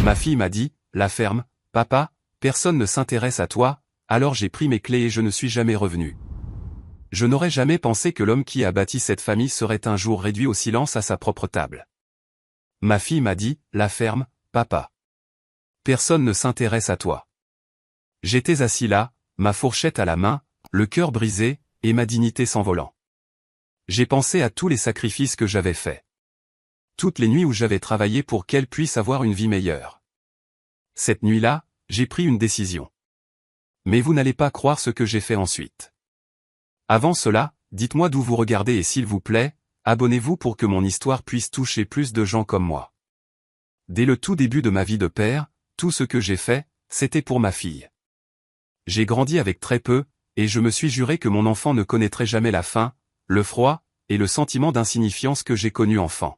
Ma fille m'a dit, la ferme, papa, personne ne s'intéresse à toi, alors j'ai pris mes clés et je ne suis jamais revenu. Je n'aurais jamais pensé que l'homme qui a bâti cette famille serait un jour réduit au silence à sa propre table. Ma fille m'a dit, la ferme, papa. Personne ne s'intéresse à toi. J'étais assis là, ma fourchette à la main, le cœur brisé, et ma dignité s'envolant. J'ai pensé à tous les sacrifices que j'avais faits. Toutes les nuits où j'avais travaillé pour qu'elle puisse avoir une vie meilleure. Cette nuit-là, j'ai pris une décision. Mais vous n'allez pas croire ce que j'ai fait ensuite. Avant cela, dites-moi d'où vous regardez et s'il vous plaît, abonnez-vous pour que mon histoire puisse toucher plus de gens comme moi. Dès le tout début de ma vie de père, tout ce que j'ai fait, c'était pour ma fille. J'ai grandi avec très peu, et je me suis juré que mon enfant ne connaîtrait jamais la faim, le froid, et le sentiment d'insignifiance que j'ai connu enfant.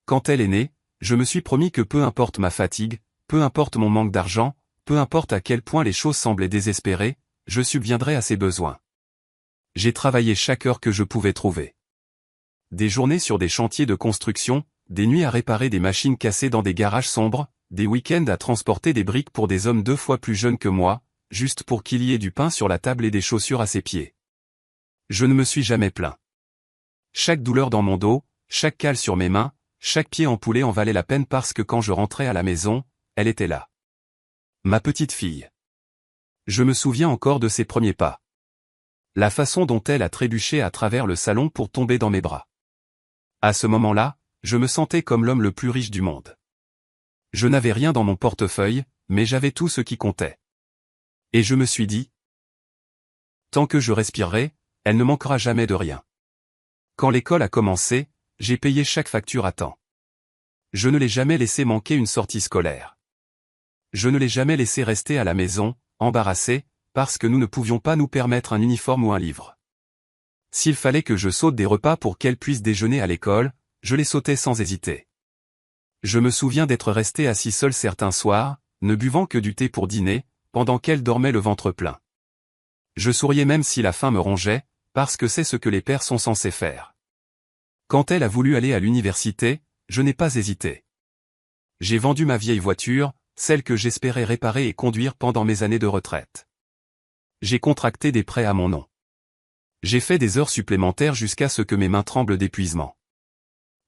Quand elle est née, je me suis promis que peu importe ma fatigue, peu importe mon manque d'argent, peu importe à quel point les choses semblaient désespérées, je subviendrai à ses besoins. J'ai travaillé chaque heure que je pouvais trouver. Des journées sur des chantiers de construction, des nuits à réparer des machines cassées dans des garages sombres, des week-ends à transporter des briques pour des hommes 2 fois plus jeunes que moi, juste pour qu'il y ait du pain sur la table et des chaussures à ses pieds. Je ne me suis jamais plaint. Chaque douleur dans mon dos, chaque cale sur mes mains, chaque pied empoulé en valait la peine parce que quand je rentrais à la maison, elle était là. Ma petite fille. Je me souviens encore de ses premiers pas. La façon dont elle a trébuché à travers le salon pour tomber dans mes bras. À ce moment-là, je me sentais comme l'homme le plus riche du monde. Je n'avais rien dans mon portefeuille, mais j'avais tout ce qui comptait. Et je me suis dit, tant que je respirerai, elle ne manquera jamais de rien. Quand l'école a commencé, j'ai payé chaque facture à temps. Je ne l'ai jamais laissé manquer une sortie scolaire. Je ne l'ai jamais laissé rester à la maison, embarrassé, parce que nous ne pouvions pas nous permettre un uniforme ou un livre. S'il fallait que je saute des repas pour qu'elle puisse déjeuner à l'école, je les sautais sans hésiter. Je me souviens d'être resté assis seul certains soirs, ne buvant que du thé pour dîner, pendant qu'elle dormait le ventre plein. Je souriais même si la faim me rongeait, parce que c'est ce que les pères sont censés faire. Quand elle a voulu aller à l'université, je n'ai pas hésité. J'ai vendu ma vieille voiture, celle que j'espérais réparer et conduire pendant mes années de retraite. J'ai contracté des prêts à mon nom. J'ai fait des heures supplémentaires jusqu'à ce que mes mains tremblent d'épuisement.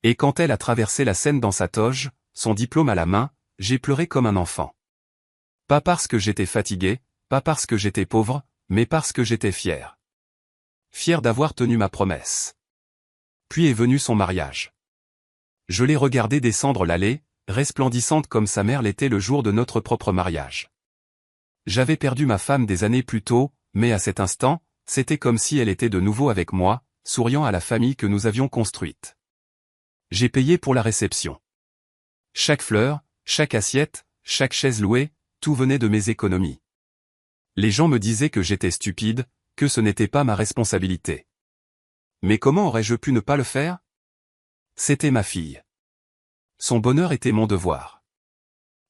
Et quand elle a traversé la Seine dans sa toge, son diplôme à la main, j'ai pleuré comme un enfant. Pas parce que j'étais fatigué, pas parce que j'étais pauvre, mais parce que j'étais fier. Fier d'avoir tenu ma promesse. Puis est venu son mariage. Je l'ai regardée descendre l'allée, resplendissante comme sa mère l'était le jour de notre propre mariage. J'avais perdu ma femme des années plus tôt, mais à cet instant, c'était comme si elle était de nouveau avec moi, souriant à la famille que nous avions construite. J'ai payé pour la réception. Chaque fleur, chaque assiette, chaque chaise louée, tout venait de mes économies. Les gens me disaient que j'étais stupide, que ce n'était pas ma responsabilité. Mais comment aurais-je pu ne pas le faire? C'était ma fille. Son bonheur était mon devoir.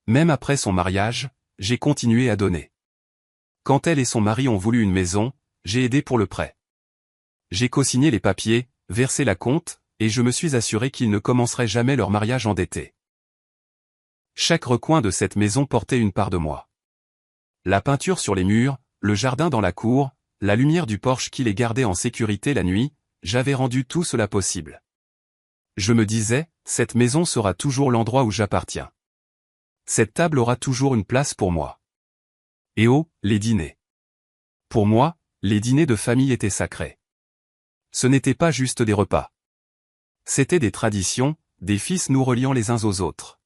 Même après son mariage, j'ai continué à donner. Quand elle et son mari ont voulu une maison, j'ai aidé pour le prêt. J'ai cosigné les papiers, versé la compte, et je me suis assuré qu'ils ne commenceraient jamais leur mariage endetté. Chaque recoin de cette maison portait une part de moi. La peinture sur les murs, le jardin dans la cour, la lumière du porche qui les gardait en sécurité la nuit, j'avais rendu tout cela possible. Je me disais, cette maison sera toujours l'endroit où j'appartiens. Cette table aura toujours une place pour moi. Et oh, les dîners. Pour moi, les dîners de famille étaient sacrés. Ce n'étaient pas juste des repas. C'étaient des traditions, des fils nous reliant les uns aux autres.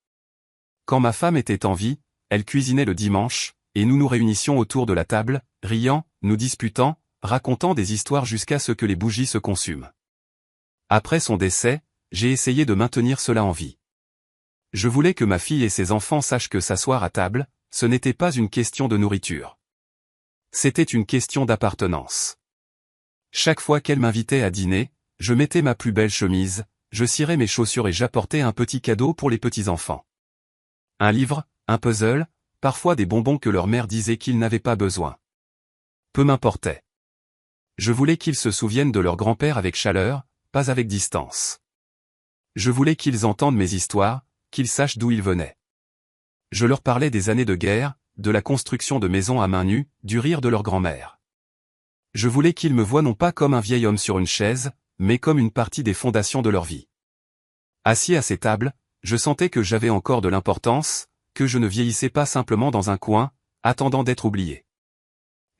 Quand ma femme était en vie, elle cuisinait le dimanche, et nous nous réunissions autour de la table, riant, nous disputant, racontant des histoires jusqu'à ce que les bougies se consument. Après son décès, j'ai essayé de maintenir cela en vie. Je voulais que ma fille et ses enfants sachent que s'asseoir à table, ce n'était pas une question de nourriture. C'était une question d'appartenance. Chaque fois qu'elle m'invitait à dîner, je mettais ma plus belle chemise, je cirais mes chaussures et j'apportais un petit cadeau pour les petits-enfants. Un livre, un puzzle, parfois des bonbons que leur mère disait qu'ils n'avaient pas besoin. Peu m'importait. Je voulais qu'ils se souviennent de leur grand-père avec chaleur, pas avec distance. Je voulais qu'ils entendent mes histoires, qu'ils sachent d'où ils venaient. Je leur parlais des années de guerre, de la construction de maisons à main nue, du rire de leur grand-mère. Je voulais qu'ils me voient non pas comme un vieil homme sur une chaise, mais comme une partie des fondations de leur vie. Assis à ces tables, je sentais que j'avais encore de l'importance, que je ne vieillissais pas simplement dans un coin, attendant d'être oublié.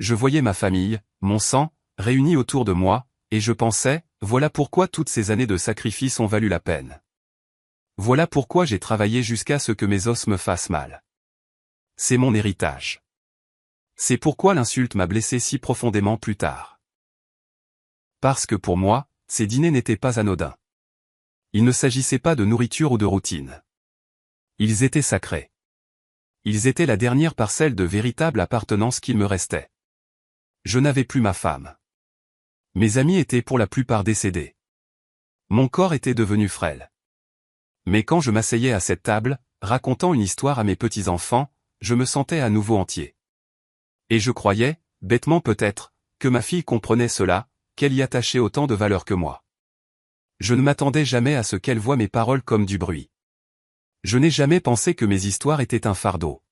Je voyais ma famille, mon sang, réunis autour de moi, et je pensais, voilà pourquoi toutes ces années de sacrifice ont valu la peine. Voilà pourquoi j'ai travaillé jusqu'à ce que mes os me fassent mal. C'est mon héritage. C'est pourquoi l'insulte m'a blessé si profondément plus tard. Parce que pour moi, ces dîners n'étaient pas anodins. Il ne s'agissait pas de nourriture ou de routine. Ils étaient sacrés. Ils étaient la dernière parcelle de véritable appartenance qu'il me restait. Je n'avais plus ma femme. Mes amis étaient pour la plupart décédés. Mon corps était devenu frêle. Mais quand je m'asseyais à cette table, racontant une histoire à mes petits-enfants, je me sentais à nouveau entier. Et je croyais, bêtement peut-être, que ma fille comprenait cela, qu'elle y attachait autant de valeur que moi. Je ne m'attendais jamais à ce qu'elle voie mes paroles comme du bruit. Je n'ai jamais pensé que mes histoires étaient un fardeau.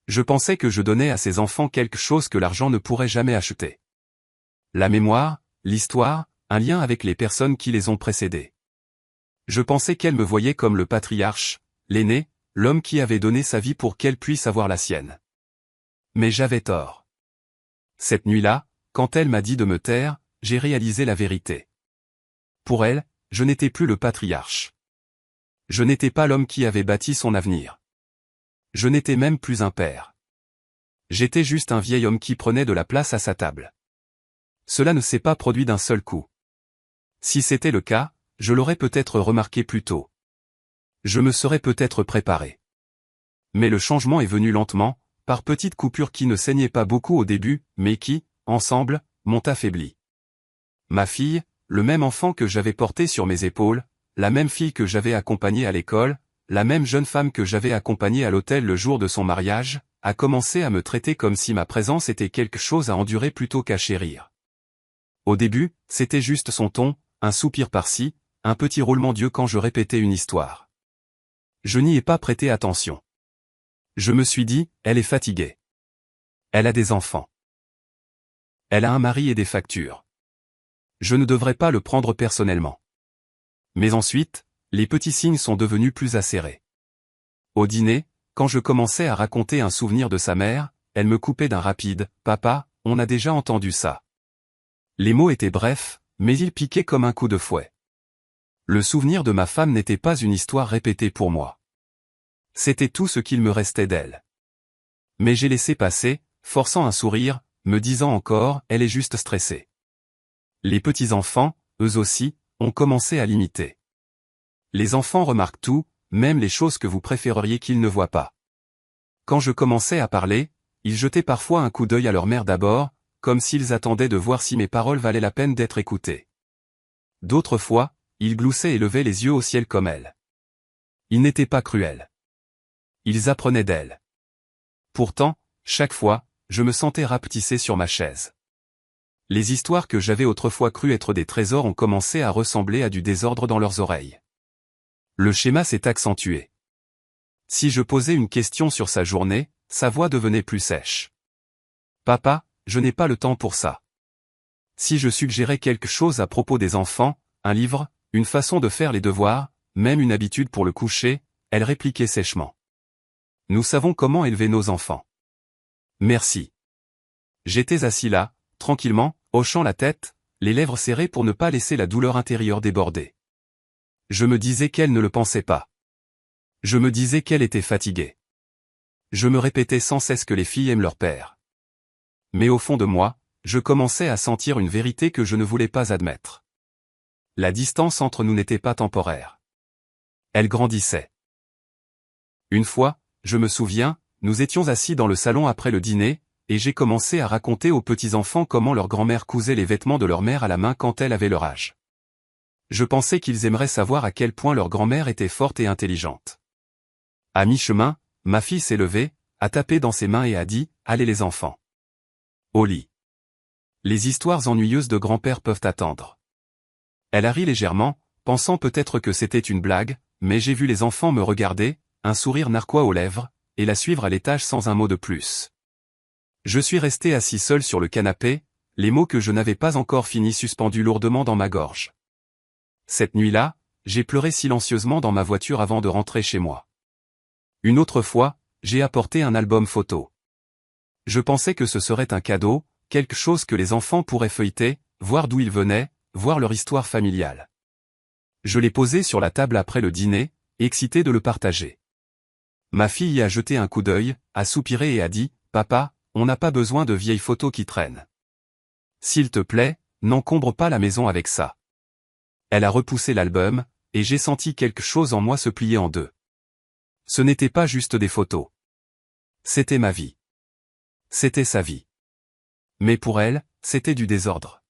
Je pensais que je donnais à ces enfants quelque chose que l'argent ne pourrait jamais acheter. La mémoire, l'histoire, un lien avec les personnes qui les ont précédées. Je pensais qu'elle me voyait comme le patriarche, l'aîné, l'homme qui avait donné sa vie pour qu'elle puisse avoir la sienne. Mais j'avais tort. Cette nuit-là, quand elle m'a dit de me taire, j'ai réalisé la vérité. Pour elle, je n'étais plus le patriarche. Je n'étais pas l'homme qui avait bâti son avenir. Je n'étais même plus un père. J'étais juste un vieil homme qui prenait de la place à sa table. Cela ne s'est pas produit d'un seul coup. Si c'était le cas, je l'aurais peut-être remarqué plus tôt. Je me serais peut-être préparé. Mais le changement est venu lentement, par petites coupures qui ne saignaient pas beaucoup au début, mais qui, ensemble, m'ont affaibli. Ma fille, le même enfant que j'avais porté sur mes épaules, la même fille que j'avais accompagnée à l'école, la même jeune femme que j'avais accompagnée à l'hôtel le jour de son mariage, a commencé à me traiter comme si ma présence était quelque chose à endurer plutôt qu'à chérir. Au début, c'était juste son ton, un soupir par-ci, un petit roulement d'yeux quand je répétais une histoire. Je n'y ai pas prêté attention. Je me suis dit, elle est fatiguée. Elle a des enfants. Elle a un mari et des factures. Je ne devrais pas le prendre personnellement. Mais ensuite, les petits signes sont devenus plus acérés. Au dîner, quand je commençais à raconter un souvenir de sa mère, elle me coupait d'un rapide « Papa, on a déjà entendu ça ». Les mots étaient brefs, mais ils piquaient comme un coup de fouet. Le souvenir de ma femme n'était pas une histoire répétée pour moi. C'était tout ce qu'il me restait d'elle. Mais j'ai laissé passer, forçant un sourire, me disant encore « Elle est juste stressée ». Les petits-enfants, eux aussi, ont commencé à l'imiter. Les enfants remarquent tout, même les choses que vous préféreriez qu'ils ne voient pas. Quand je commençais à parler, ils jetaient parfois un coup d'œil à leur mère d'abord, comme s'ils attendaient de voir si mes paroles valaient la peine d'être écoutées. D'autres fois, ils gloussaient et levaient les yeux au ciel comme elle. Ils n'étaient pas cruels. Ils apprenaient d'elle. Pourtant, chaque fois, je me sentais rapetissé sur ma chaise. Les histoires que j'avais autrefois cru être des trésors ont commencé à ressembler à du désordre dans leurs oreilles. Le schéma s'est accentué. Si je posais une question sur sa journée, sa voix devenait plus sèche. « Papa, je n'ai pas le temps pour ça. » Si je suggérais quelque chose à propos des enfants, un livre, une façon de faire les devoirs, même une habitude pour le coucher, elle répliquait sèchement. « Nous savons comment élever nos enfants. » Merci. J'étais assis là, tranquillement, hochant la tête, les lèvres serrées pour ne pas laisser la douleur intérieure déborder. Je me disais qu'elle ne le pensait pas. Je me disais qu'elle était fatiguée. Je me répétais sans cesse que les filles aiment leur père. Mais au fond de moi, je commençais à sentir une vérité que je ne voulais pas admettre. La distance entre nous n'était pas temporaire. Elle grandissait. Une fois, je me souviens, nous étions assis dans le salon après le dîner, et j'ai commencé à raconter aux petits-enfants comment leur grand-mère cousait les vêtements de leur mère à la main quand elle avait leur âge. Je pensais qu'ils aimeraient savoir à quel point leur grand-mère était forte et intelligente. À mi-chemin, ma fille s'est levée, a tapé dans ses mains et a dit « Allez les enfants. Au lit. Les histoires ennuyeuses de grand-père peuvent attendre. » Elle a ri légèrement, pensant peut-être que c'était une blague, mais j'ai vu les enfants me regarder, un sourire narquois aux lèvres, et la suivre à l'étage sans un mot de plus. Je suis resté assis seul sur le canapé, les mots que je n'avais pas encore finis suspendus lourdement dans ma gorge. Cette nuit-là, j'ai pleuré silencieusement dans ma voiture avant de rentrer chez moi. Une autre fois, j'ai apporté un album photo. Je pensais que ce serait un cadeau, quelque chose que les enfants pourraient feuilleter, voir d'où ils venaient, voir leur histoire familiale. Je l'ai posé sur la table après le dîner, excité de le partager. Ma fille y a jeté un coup d'œil, a soupiré et a dit « Papa, on n'a pas besoin de vieilles photos qui traînent. S'il te plaît, n'encombre pas la maison avec ça. » Elle a repoussé l'album, et j'ai senti quelque chose en moi se plier en deux. Ce n'était pas juste des photos. C'était ma vie. C'était sa vie. Mais pour elle, c'était du désordre.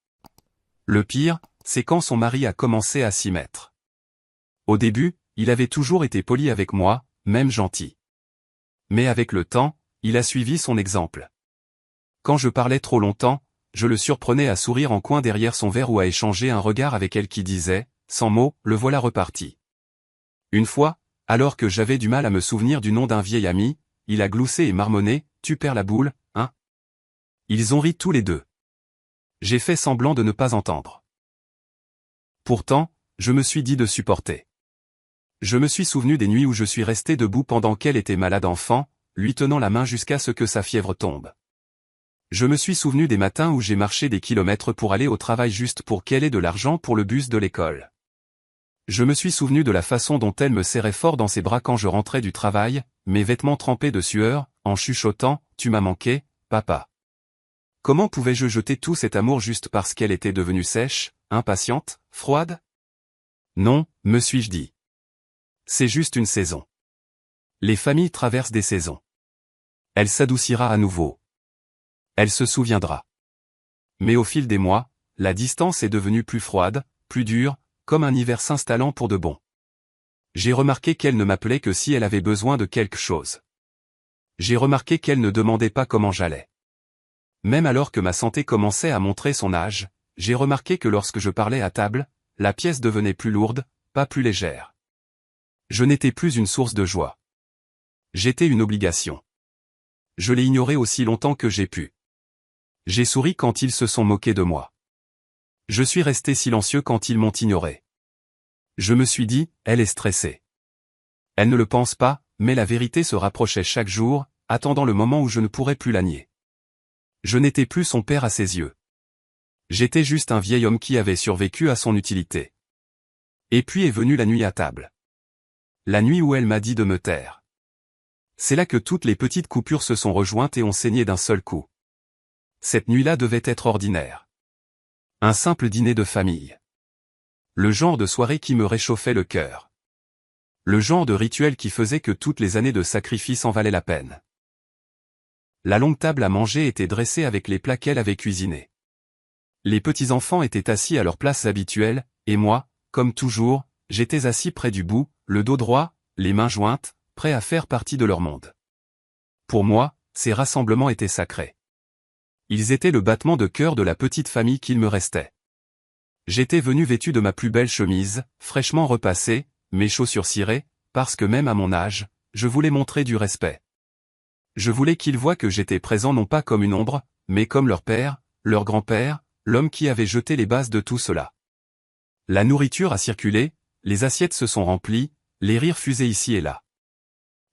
Le pire, c'est quand son mari a commencé à s'y mettre. Au début, il avait toujours été poli avec moi, même gentil. Mais avec le temps, il a suivi son exemple. Quand je parlais trop longtemps, je le surprenais à sourire en coin derrière son verre ou à échanger un regard avec elle qui disait, sans mots, le voilà reparti. Une fois, alors que j'avais du mal à me souvenir du nom d'un vieil ami, il a gloussé et marmonné, « Tu perds la boule, hein ?» Ils ont ri tous les deux. J'ai fait semblant de ne pas entendre. Pourtant, je me suis dit de supporter. Je me suis souvenu des nuits où je suis resté debout pendant qu'elle était malade enfant, lui tenant la main jusqu'à ce que sa fièvre tombe. Je me suis souvenu des matins où j'ai marché des kilomètres pour aller au travail juste pour qu'elle ait de l'argent pour le bus de l'école. Je me suis souvenu de la façon dont elle me serrait fort dans ses bras quand je rentrais du travail, mes vêtements trempés de sueur, en chuchotant « Tu m'as manqué, papa ». Comment pouvais-je jeter tout cet amour juste parce qu'elle était devenue sèche, impatiente, froide? Non, me suis-je dit. C'est juste une saison. Les familles traversent des saisons. Elle s'adoucira à nouveau. Elle se souviendra. Mais au fil des mois, la distance est devenue plus froide, plus dure, comme un hiver s'installant pour de bon. J'ai remarqué qu'elle ne m'appelait que si elle avait besoin de quelque chose. J'ai remarqué qu'elle ne demandait pas comment j'allais. Même alors que ma santé commençait à montrer son âge, j'ai remarqué que lorsque je parlais à table, la pièce devenait plus lourde, pas plus légère. Je n'étais plus une source de joie. J'étais une obligation. Je l'ai ignoré aussi longtemps que j'ai pu. J'ai souri quand ils se sont moqués de moi. Je suis resté silencieux quand ils m'ont ignoré. Je me suis dit, elle est stressée. Elle ne le pense pas, mais la vérité se rapprochait chaque jour, attendant le moment où je ne pourrais plus la nier. Je n'étais plus son père à ses yeux. J'étais juste un vieil homme qui avait survécu à son utilité. Et puis est venue la nuit à table. La nuit où elle m'a dit de me taire. C'est là que toutes les petites coupures se sont rejointes et ont saigné d'un seul coup. Cette nuit-là devait être ordinaire. Un simple dîner de famille. Le genre de soirée qui me réchauffait le cœur. Le genre de rituel qui faisait que toutes les années de sacrifice en valaient la peine. La longue table à manger était dressée avec les plats qu'elle avait cuisinés. Les petits-enfants étaient assis à leur place habituelle, et moi, comme toujours, j'étais assis près du bout, le dos droit, les mains jointes, prêt à faire partie de leur monde. Pour moi, ces rassemblements étaient sacrés. Ils étaient le battement de cœur de la petite famille qu'il me restait. J'étais venu vêtu de ma plus belle chemise, fraîchement repassée, mes chaussures cirées, parce que même à mon âge, je voulais montrer du respect. Je voulais qu'ils voient que j'étais présent non pas comme une ombre, mais comme leur père, leur grand-père, l'homme qui avait jeté les bases de tout cela. La nourriture a circulé, les assiettes se sont remplies, les rires fusaient ici et là.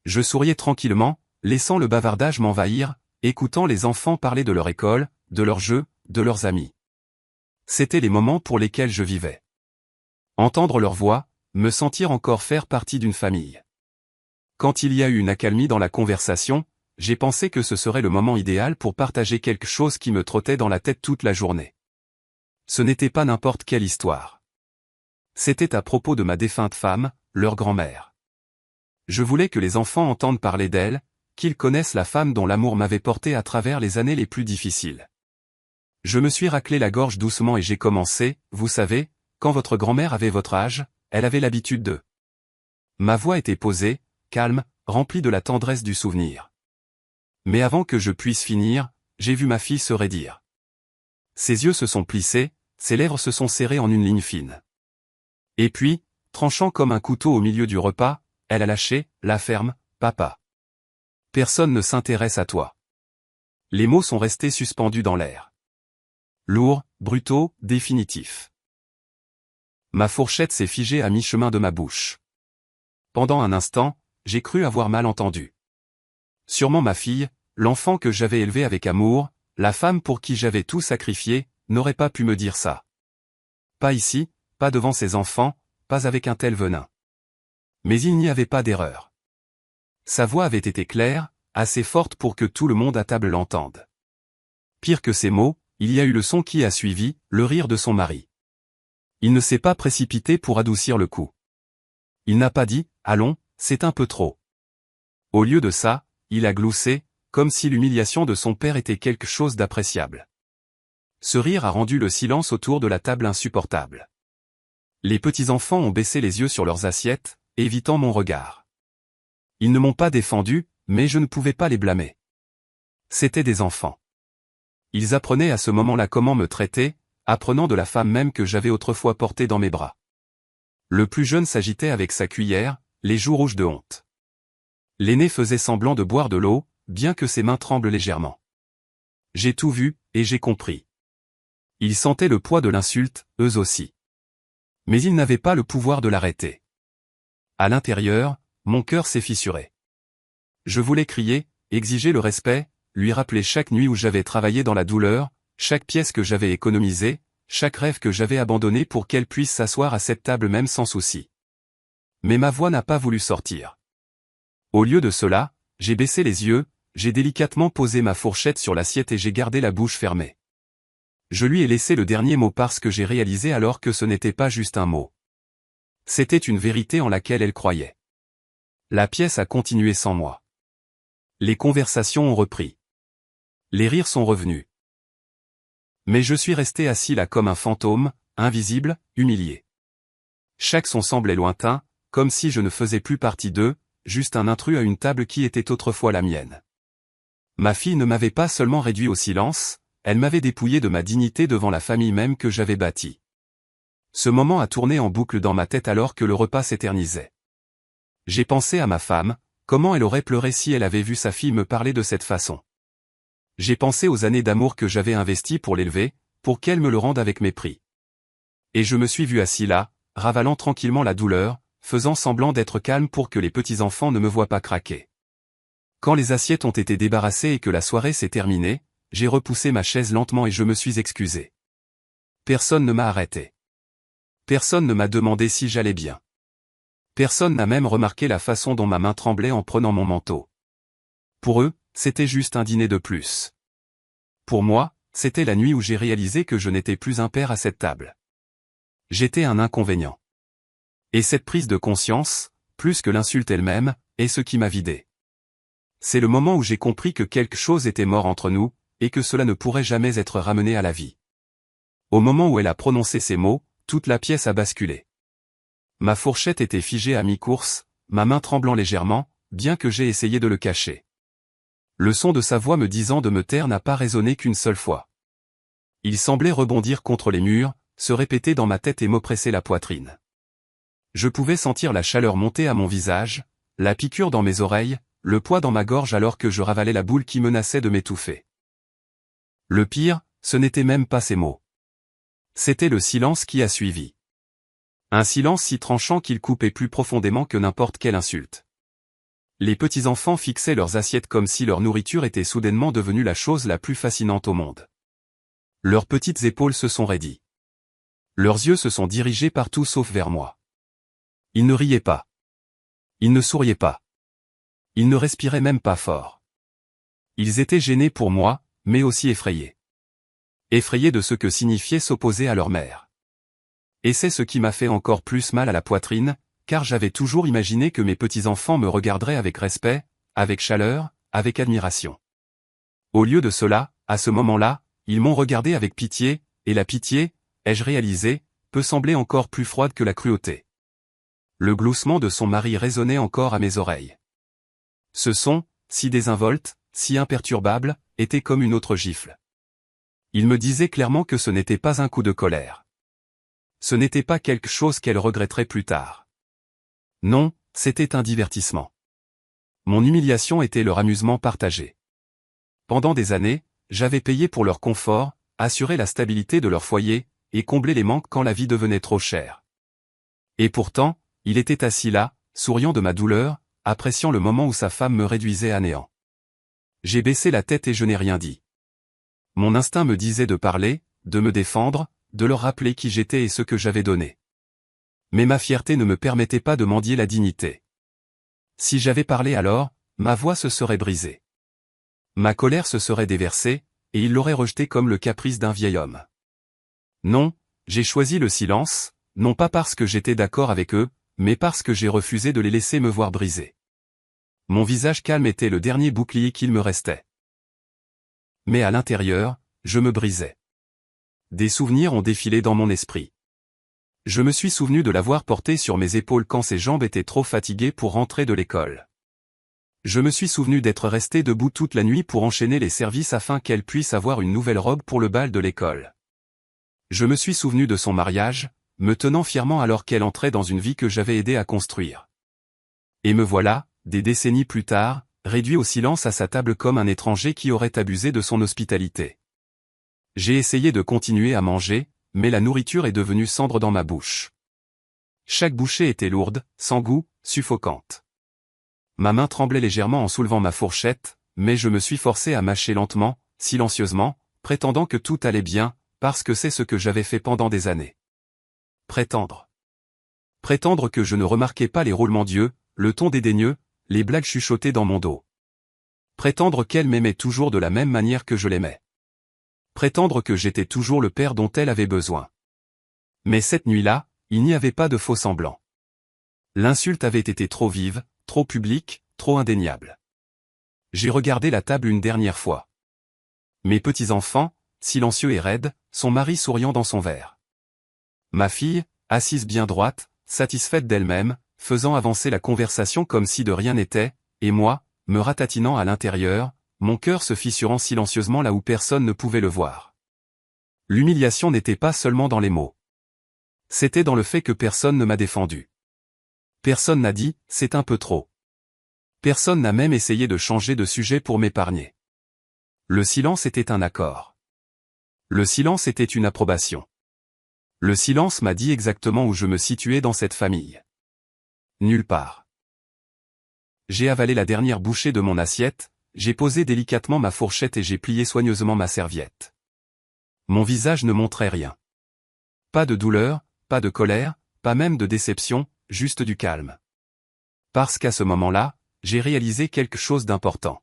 Je souriais tranquillement, laissant le bavardage m'envahir, écoutant les enfants parler de leur école, de leurs jeux, de leurs amis. C'étaient les moments pour lesquels je vivais. Entendre leur voix, me sentir encore faire partie d'une famille. Quand il y a eu une accalmie dans la conversation, j'ai pensé que ce serait le moment idéal pour partager quelque chose qui me trottait dans la tête toute la journée. Ce n'était pas n'importe quelle histoire. C'était à propos de ma défunte femme, leur grand-mère. Je voulais que les enfants entendent parler d'elle, qu'ils connaissent la femme dont l'amour m'avait porté à travers les années les plus difficiles. Je me suis raclé la gorge doucement et j'ai commencé, vous savez, quand votre grand-mère avait votre âge, elle avait l'habitude de... Ma voix était posée, calme, remplie de la tendresse du souvenir. Mais avant que je puisse finir, j'ai vu ma fille se raidir. Ses yeux se sont plissés, ses lèvres se sont serrées en une ligne fine. Et puis, tranchant comme un couteau au milieu du repas, elle a lâché, la ferme, papa. Personne ne s'intéresse à toi. Les mots sont restés suspendus dans l'air. Lourds, brutaux, définitifs. Ma fourchette s'est figée à mi-chemin de ma bouche. Pendant un instant, j'ai cru avoir mal entendu. Sûrement ma fille, l'enfant que j'avais élevé avec amour, la femme pour qui j'avais tout sacrifié, n'aurait pas pu me dire ça. Pas ici, pas devant ses enfants, pas avec un tel venin. Mais il n'y avait pas d'erreur. Sa voix avait été claire, assez forte pour que tout le monde à table l'entende. Pire que ces mots, il y a eu le son qui a suivi, le rire de son mari. Il ne s'est pas précipité pour adoucir le coup. Il n'a pas dit « Allons, c'est un peu trop ». Au lieu de ça, il a gloussé, comme si l'humiliation de son père était quelque chose d'appréciable. Ce rire a rendu le silence autour de la table insupportable. Les petits-enfants ont baissé les yeux sur leurs assiettes, évitant mon regard. Ils ne m'ont pas défendu, mais je ne pouvais pas les blâmer. C'étaient des enfants. Ils apprenaient à ce moment-là comment me traiter, apprenant de la femme même que j'avais autrefois portée dans mes bras. Le plus jeune s'agitait avec sa cuillère, les joues rouges de honte. L'aîné faisait semblant de boire de l'eau, bien que ses mains tremblent légèrement. J'ai tout vu, et j'ai compris. Ils sentaient le poids de l'insulte, eux aussi. Mais ils n'avaient pas le pouvoir de l'arrêter. À l'intérieur, mon cœur s'est fissuré. Je voulais crier, exiger le respect, lui rappeler chaque nuit où j'avais travaillé dans la douleur, chaque pièce que j'avais économisée, chaque rêve que j'avais abandonné pour qu'elle puisse s'asseoir à cette table même sans souci. Mais ma voix n'a pas voulu sortir. Au lieu de cela, j'ai baissé les yeux, j'ai délicatement posé ma fourchette sur l'assiette et j'ai gardé la bouche fermée. Je lui ai laissé le dernier mot parce que j'ai réalisé alors que ce n'était pas juste un mot. C'était une vérité en laquelle elle croyait. La pièce a continué sans moi. Les conversations ont repris. Les rires sont revenus. Mais je suis resté assis là comme un fantôme, invisible, humilié. Chaque son semblait lointain, comme si je ne faisais plus partie d'eux, juste un intrus à une table qui était autrefois la mienne. Ma fille ne m'avait pas seulement réduit au silence, elle m'avait dépouillé de ma dignité devant la famille même que j'avais bâtie. Ce moment a tourné en boucle dans ma tête alors que le repas s'éternisait. J'ai pensé à ma femme, comment elle aurait pleuré si elle avait vu sa fille me parler de cette façon. J'ai pensé aux années d'amour que j'avais investies pour l'élever, pour qu'elle me le rende avec mépris. Et je me suis vu assis là, ravalant tranquillement la douleur, faisant semblant d'être calme pour que les petits-enfants ne me voient pas craquer. Quand les assiettes ont été débarrassées et que la soirée s'est terminée, j'ai repoussé ma chaise lentement et je me suis excusé. Personne ne m'a arrêté. Personne ne m'a demandé si j'allais bien. Personne n'a même remarqué la façon dont ma main tremblait en prenant mon manteau. Pour eux, c'était juste un dîner de plus. Pour moi, c'était la nuit où j'ai réalisé que je n'étais plus un père à cette table. J'étais un inconvénient. Et cette prise de conscience, plus que l'insulte elle-même, est ce qui m'a vidé. C'est le moment où j'ai compris que quelque chose était mort entre nous, et que cela ne pourrait jamais être ramené à la vie. Au moment où elle a prononcé ces mots, toute la pièce a basculé. Ma fourchette était figée à mi-course, ma main tremblant légèrement, bien que j'ai essayé de le cacher. Le son de sa voix me disant de me taire n'a pas résonné qu'une seule fois. Il semblait rebondir contre les murs, se répéter dans ma tête et m'oppresser la poitrine. Je pouvais sentir la chaleur monter à mon visage, la piqûre dans mes oreilles, le poids dans ma gorge alors que je ravalais la boule qui menaçait de m'étouffer. Le pire, ce n'était même pas ces mots. C'était le silence qui a suivi. Un silence si tranchant qu'il coupait plus profondément que n'importe quelle insulte. Les petits-enfants fixaient leurs assiettes comme si leur nourriture était soudainement devenue la chose la plus fascinante au monde. Leurs petites épaules se sont raidies. Leurs yeux se sont dirigés partout sauf vers moi. Ils ne riaient pas. Ils ne souriaient pas. Ils ne respiraient même pas fort. Ils étaient gênés pour moi, mais aussi effrayés. Effrayés de ce que signifiait s'opposer à leur mère. Et c'est ce qui m'a fait encore plus mal à la poitrine, car j'avais toujours imaginé que mes petits-enfants me regarderaient avec respect, avec chaleur, avec admiration. Au lieu de cela, à ce moment-là, ils m'ont regardé avec pitié, et la pitié, ai-je réalisé, peut sembler encore plus froide que la cruauté. Le gloussement de son mari résonnait encore à mes oreilles. Ce son, si désinvolte, si imperturbable, était comme une autre gifle. Il me disait clairement que ce n'était pas un coup de colère. Ce n'était pas quelque chose qu'elle regretterait plus tard. Non, c'était un divertissement. Mon humiliation était leur amusement partagé. Pendant des années, j'avais payé pour leur confort, assuré la stabilité de leur foyer, et comblé les manques quand la vie devenait trop chère. Et pourtant, il était assis là, souriant de ma douleur, appréciant le moment où sa femme me réduisait à néant. J'ai baissé la tête et je n'ai rien dit. Mon instinct me disait de parler, de me défendre, de leur rappeler qui j'étais et ce que j'avais donné. Mais ma fierté ne me permettait pas de mendier la dignité. Si j'avais parlé alors, ma voix se serait brisée. Ma colère se serait déversée, et ils l'auraient rejetée comme le caprice d'un vieil homme. Non, j'ai choisi le silence, non pas parce que j'étais d'accord avec eux, mais parce que j'ai refusé de les laisser me voir briser. Mon visage calme était le dernier bouclier qu'il me restait. Mais à l'intérieur, je me brisais. Des souvenirs ont défilé dans mon esprit. Je me suis souvenu de l'avoir porté sur mes épaules quand ses jambes étaient trop fatiguées pour rentrer de l'école. Je me suis souvenu d'être resté debout toute la nuit pour enchaîner les services afin qu'elle puisse avoir une nouvelle robe pour le bal de l'école. Je me suis souvenu de son mariage, me tenant fièrement alors qu'elle entrait dans une vie que j'avais aidé à construire. Et me voilà, des décennies plus tard, réduit au silence à sa table comme un étranger qui aurait abusé de son hospitalité. J'ai essayé de continuer à manger, mais la nourriture est devenue cendre dans ma bouche. Chaque bouchée était lourde, sans goût, suffocante. Ma main tremblait légèrement en soulevant ma fourchette, mais je me suis forcé à mâcher lentement, silencieusement, prétendant que tout allait bien, parce que c'est ce que j'avais fait pendant des années. Prétendre. Prétendre que je ne remarquais pas les roulements d'yeux, le ton dédaigneux, les blagues chuchotées dans mon dos. Prétendre qu'elle m'aimait toujours de la même manière que je l'aimais. Prétendre que j'étais toujours le père dont elle avait besoin. Mais cette nuit-là, il n'y avait pas de faux semblant. L'insulte avait été trop vive, trop publique, trop indéniable. J'ai regardé la table une dernière fois. Mes petits-enfants, silencieux et raides, son mari souriant dans son verre. Ma fille, assise bien droite, satisfaite d'elle-même, faisant avancer la conversation comme si de rien n'était, et moi, me ratatinant à l'intérieur, mon cœur se fissurant silencieusement là où personne ne pouvait le voir. L'humiliation n'était pas seulement dans les mots. C'était dans le fait que personne ne m'a défendu. Personne n'a dit « c'est un peu trop ». Personne n'a même essayé de changer de sujet pour m'épargner. Le silence était un accord. Le silence était une approbation. Le silence m'a dit exactement où je me situais dans cette famille. Nulle part. J'ai avalé la dernière bouchée de mon assiette, j'ai posé délicatement ma fourchette et j'ai plié soigneusement ma serviette. Mon visage ne montrait rien. Pas de douleur, pas de colère, pas même de déception, juste du calme. Parce qu'à ce moment-là, j'ai réalisé quelque chose d'important.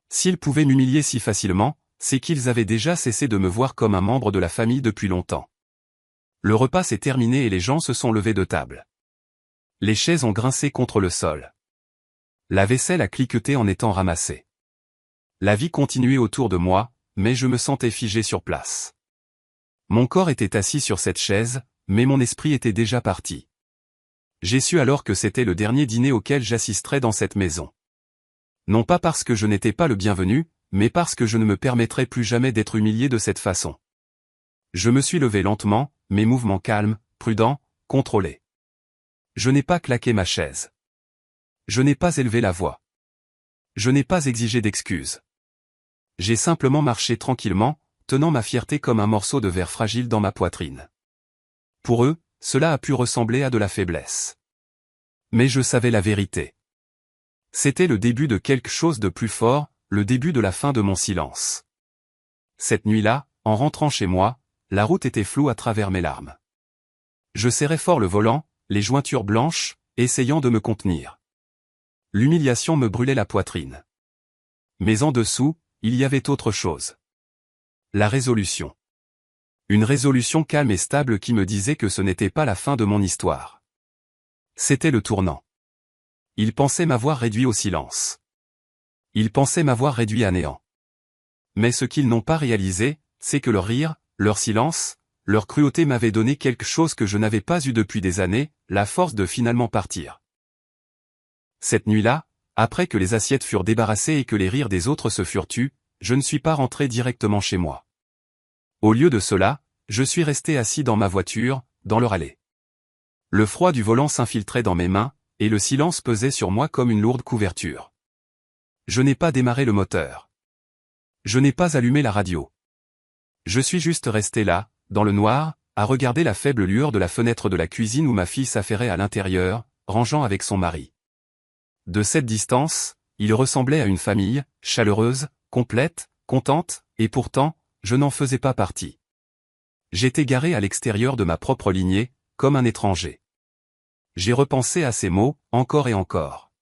S'ils pouvaient m'humilier si facilement, c'est qu'ils avaient déjà cessé de me voir comme un membre de la famille depuis longtemps. Le repas s'est terminé et les gens se sont levés de table. Les chaises ont grincé contre le sol. La vaisselle a cliqueté en étant ramassée. La vie continuait autour de moi, mais je me sentais figé sur place. Mon corps était assis sur cette chaise, mais mon esprit était déjà parti. J'ai su alors que c'était le dernier dîner auquel j'assisterais dans cette maison. Non pas parce que je n'étais pas le bienvenu, mais parce que je ne me permettrais plus jamais d'être humilié de cette façon. Je me suis levé lentement, mes mouvements calmes, prudents, contrôlés. Je n'ai pas claqué ma chaise. Je n'ai pas élevé la voix. Je n'ai pas exigé d'excuses. J'ai simplement marché tranquillement, tenant ma fierté comme un morceau de verre fragile dans ma poitrine. Pour eux, cela a pu ressembler à de la faiblesse. Mais je savais la vérité. C'était le début de quelque chose de plus fort, le début de la fin de mon silence. Cette nuit-là, en rentrant chez moi, la route était floue à travers mes larmes. Je serrais fort le volant, les jointures blanches, essayant de me contenir. L'humiliation me brûlait la poitrine. Mais en dessous, il y avait autre chose. La résolution. Une résolution calme et stable qui me disait que ce n'était pas la fin de mon histoire. C'était le tournant. Ils pensaient m'avoir réduit au silence. Ils pensaient m'avoir réduit à néant. Mais ce qu'ils n'ont pas réalisé, c'est que leur rire, leur silence, leur cruauté m'avaient donné quelque chose que je n'avais pas eu depuis des années, la force de finalement partir. Cette nuit-là, après que les assiettes furent débarrassées et que les rires des autres se furent tus, je ne suis pas rentré directement chez moi. Au lieu de cela, je suis resté assis dans ma voiture, dans leur allée. Le froid du volant s'infiltrait dans mes mains, et le silence pesait sur moi comme une lourde couverture. Je n'ai pas démarré le moteur. Je n'ai pas allumé la radio. Je suis juste resté là, dans le noir, à regarder la faible lueur de la fenêtre de la cuisine où ma fille s'affairait à l'intérieur, rangeant avec son mari. De cette distance, il ressemblait à une famille, chaleureuse, complète, contente, et pourtant, je n'en faisais pas partie. J'étais garé à l'extérieur de ma propre lignée, comme un étranger. J'ai repensé à ces mots, encore et encore.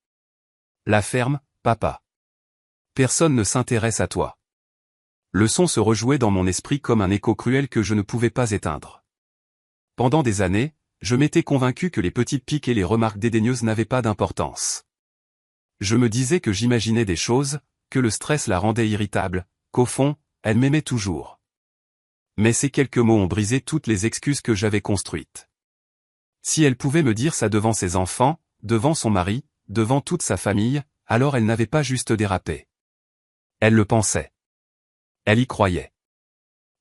La ferme, papa. Personne ne s'intéresse à toi. Le son se rejouait dans mon esprit comme un écho cruel que je ne pouvais pas éteindre. Pendant des années, je m'étais convaincu que les petites piques et les remarques dédaigneuses n'avaient pas d'importance. Je me disais que j'imaginais des choses, que le stress la rendait irritable, qu'au fond, elle m'aimait toujours. Mais ces quelques mots ont brisé toutes les excuses que j'avais construites. Si elle pouvait me dire ça devant ses enfants, devant son mari, devant toute sa famille, alors elle n'avait pas juste dérapé. Elle le pensait. Elle y croyait.